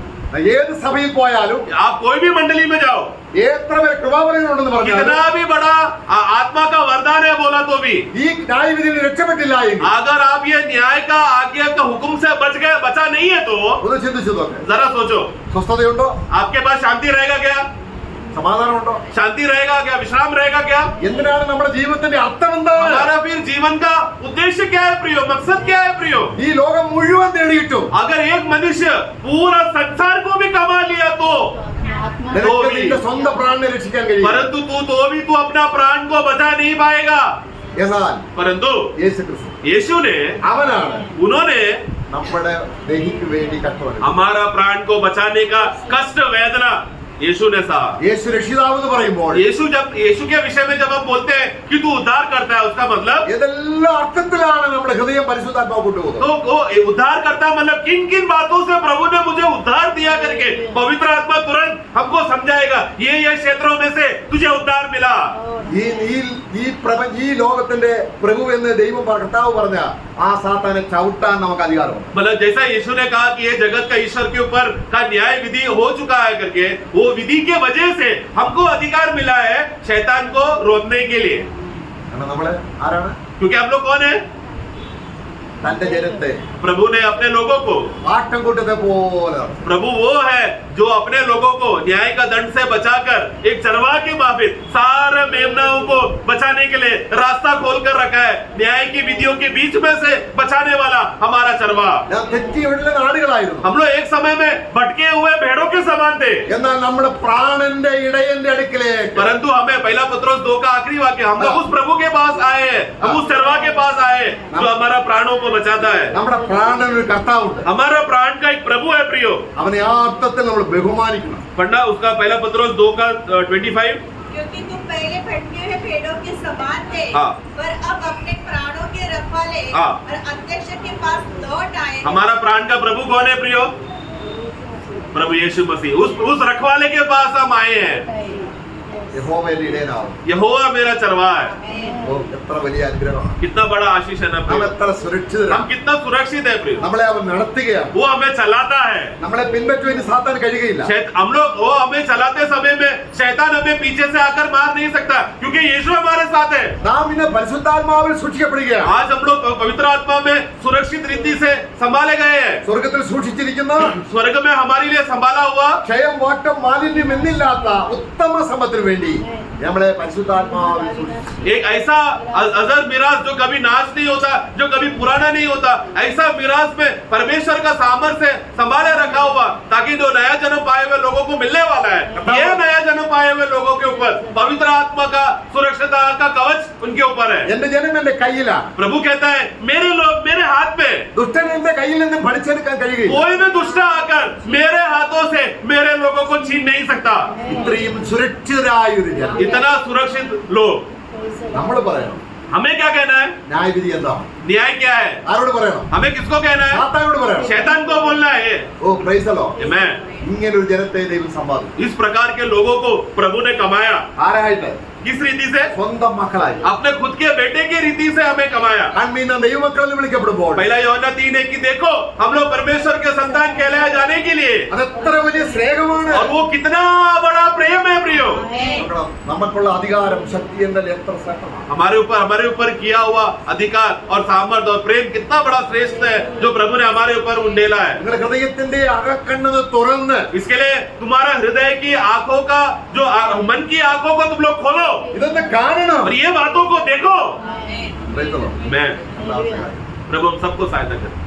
ഏത് സഭയിൽ പോയാലും आप कोई भी मंडली में जाओ, എത്ര പേര് കൃപാവരങ്ങളുണ്ടെന്ന് പറഞ്ഞാൽ कितना भी बड़ा आत्मा का वरदान है बोला तो भी, ഈ ന്യായവിധിയിൽ രക്ഷപ്പെട്ടില്ല എങ്കിൽ अगर आप ये न्याय का आज्ञा का हुक्म से बचा नहीं है तो ഒന്ന് ചിന്തിച്ചു നോക്ക്. जरा सोचो, സ്വസ്ഥതയുണ്ടോ? आपके पास शांति रहेगा क्या? സമാധാനമുണ്ടോ? शांति रहेगा क्या? विश्राम रहेगा क्या? എന്തിനാണ് നമ്മുടെ ജീവിതത്തിന്റെ അർത്ഥം എന്താണ്? हमारा फिर जीवन का उद्देश्य क्या है प्रियो? मकसद क्या है प्रियो? ഈ ലോകം മുഴുവൻ നേടിയിട്ടും अगर एक मनुष्य पूरा संसार को भी कमा लिया तो आत्मा നിനക്ക് നിന്റെ സ്വന്തം പ്രാണനെ രക്ഷിക്കാൻ കഴിയും. परंतु तू अपना प्राण को बचा नहीं पाएगा। എന്നാൽ परंतु യേശുക്രിസ്തു यीशु ने, അവനാണ് उन्होंने നമ്മുടെ ദേഹിക്ക് വേണ്ടി കഷ്ടമാണ്. हमारा प्राण को बचाने का कष्ट वेदना यीशु ने सहा। യേശു രക്ഷിതാവ് എന്ന് പറയുമ്പോൾ यीशु के विषय में जब हम बोलते हैं कि तू उद्धार करता है, उसका मतलब ഏതെല്ലാം അർത്ഥത്തിലാണ് നമ്മുടെ ഹൃദയം പരിശുദ്ധാത്മാവ് കൊണ്ടുപോകുന്നത്. तो वो उद्धार करता मतलब किन किन बातों से प्रभु ने मुझे उद्धार दिया करके पवित्र आत्मा तुरंत हमको समझाएगा, ये क्षेत्रों में से तुझे उद्धार मिला। ഈ ലോകത്തിന്റെ പ്രഭു എന്ന് ദൈവം കർത്താവ് പറഞ്ഞ ആ സാത്താനെ ചവിട്ടാൻ നമുക്ക് അധികാരമുണ്ട്. मतलब जैसा यीशु ने कहा कि ये जगत का ईश्वर के ऊपर का न्याय विधि हो चुका है करके, वो विधि के वजह से हमको अधिकार मिला है शैतान को रोकने के लिए। കാരണം നമ്മള് ആരാണ്? क्योंकि हम लोग कौन है? തന്റെ ജനത്തെ प्रभु ने अपने लोगों को, ആട്ടിൻകൂട്ടത്തെ പോലെ प्रभु वो है जो अपने लोगों को न्याय का दंड से बचाकर एक चरवाह के माफिक सारे मेमनाओं को बचाने के लिए रास्ता खोल कर रखा है। न्याय की विधियों के बीच में से बचाने वाला हमारा चरवाह। ഞാൻ തെറ്റിയുള്ള നാടുകളായിരുന്നു. हम लोग एक समय में भटके हुए भेड़ों के समान थे, എന്നാൽ നമ്മുടെ പ്രാണന്റെ ഇടയന്റെ അടുക്കിലേക്ക് परंतु हमें पहला पत्रोस 2 का आखिरी वाक्य, हम लोग उस प्रभु के पास आए हैं, हम उस चरवाह के पास आए हैं जो हमारा प्राणों को बचाता है। നമ്മുടെ പ്രാണനൊരു കർത്താവുണ്ട്. हमारा प्राण का एक प्रभु है प्रियो। അവനെ ആ അർത്ഥത്തിൽ നമ്മൾ ബഹുമാനിക്കണം. पढ़ना उसका पहला पत्रोस 2 का 25। क्योंकि तुम पहले भटके हुए भेड़ों के समान थे, हाँ। पर अब अपने प्राणों के रखवाले हाँ। और अध्यक्ष के पास लौट आए। हमारा प्राण का प्रभु कौन है प्रियो? प्रभु यीशु मसीह। उस रखवाले के पास हम आए हैं। യഹോവയുടെ ഇടയനാവും. यहोवा मेरा चरवाहा है। ഓ, എത്ര വലിയ അനുഗ്രഹമാണ്. कितना बड़ा आशीष है ना നാം प्रियो? എത്ര സുരക്ഷിതരാണ്. हम कितना सुरक्षित है प्रियो? നമ്മളെ അവൻ നടത്തുകയാണ്. वो हमें चलाता है। നമ്മളെ പിൻപറ്റുവാൻ സാത്താൻ കഴിയുകയില്ല. हम लोग वो हमें चलाते समय में शैतान हमें पीछे से आकर मार नहीं सकता, क्योंकि यीशु हमारे साथ है। നാം ഇന്ന് പരിശുദ്ധാത്മാവിൽ സൂക്ഷിക്കപ്പെടുകയാണ്. आज हम लोग पवित्र आत्मा में सुरक्षित रीति से संभाले गए हैं। സ്വർഗത്തിൽ സൂക്ഷിച്ചിരിക്കുന്ന स्वर्ग में हमारे लिए संभाला हुआ ക്ഷയം വാട്ടം മാലിന്യം എന്നില്ലാത്ത ഉത്തമ സമ്പത്തിന് വേണ്ടി നമ്മളെ പരിശുദ്ധാത്മാവിൽ സൂക്ഷിച്ചു. एक ऐसा अजर मिराज जो कभी नाश नहीं होता, जो कभी पुराना नहीं होता, ऐसा मिराज में परमेश्वर का सामर्थ्य संभाले रखा हुआ, ताकि जो नया जन्म पाए हुए लोगों को मिलने वाला है, ये नया जन्म पाए हुए लोगों के ऊपर पवित्र आत्मा का सुरक्षता का कवच उनके ऊपर है। എന്റെ ജനം എന്റെ കയ്യിലാണ്. प्रभु कहता है मेरे लोग मेरे हाथ में, ദുഷ്ടൻ എന്റെ കയ്യിൽ നിന്ന് പഠിച്ചെടുക്കാൻ കഴിയുകയില്ല. कोई भी दुष्ट आकर मेरे हाथों से मेरे लोगों को छीन नहीं सकता। ഇത്രയും സുരക്ഷിതരായ ഒരു ജനം. इतना सुरक्षित लोग। നമ്മൾ പറയണം हमें क्या कहना है? ന്യായവിധി എന്താണ്? न्याय क्या है? ആരോട് പറയണം? हमें किसको कहना है? സാത്താനോട് പറയണം. शैतान को बोलना है। ഓ പ്രൈസ് ദി ലോർഡ്. मैं ഇങ്ങനെ ഒരു ജനത്തെ ദൈവം സമ്പാദിച്ചു. इस प्रकार के लोगों को प्रभु ने कमाया। ആരായിട്ട്? किस रीति से? സ്വന്തം മക്കളായി. अपने खुद के बेटे की रीति से हमें कमाया। കൺമീന ദൈവമക്കൾ എന്ന് വിളിക്കപ്പെടുമ്പോൾ पहला യോഹന്നാൻ 3 कि देखो हम लोग परमेश्वर के संतान कहलाए जाने के लिए, അതെത്ര വലിയ സ്നേഹമാണ്. और वो कितना बड़ा प्रेम है प्रियो। നോക്കണം, നമുക്കുള്ള അധികാരം ശക്തി എന്നാൽ എത്ര ശ്രേഷ്ഠമാണ്. हमारे ऊपर किया हुआ अधिकार और सामर्थ्य और प्रेम कितना बड़ा श्रेष्ठ है जो प्रभु ने हमारे ऊपर उंडेला है। നിങ്ങളുടെ ഹൃദയത്തിന്റെ അകക്കണ്ണത് തുറന്ന് इसके लिए तुम्हारा हृदय की आंखों का जो मन की आंखों को तुम लोग खोलो ഇതൊന്ന് കാണണം. और ये बातों को देखो। Praise the Lord. मैं അല്ലാതെ प्रभु हम सबको सहायता करें।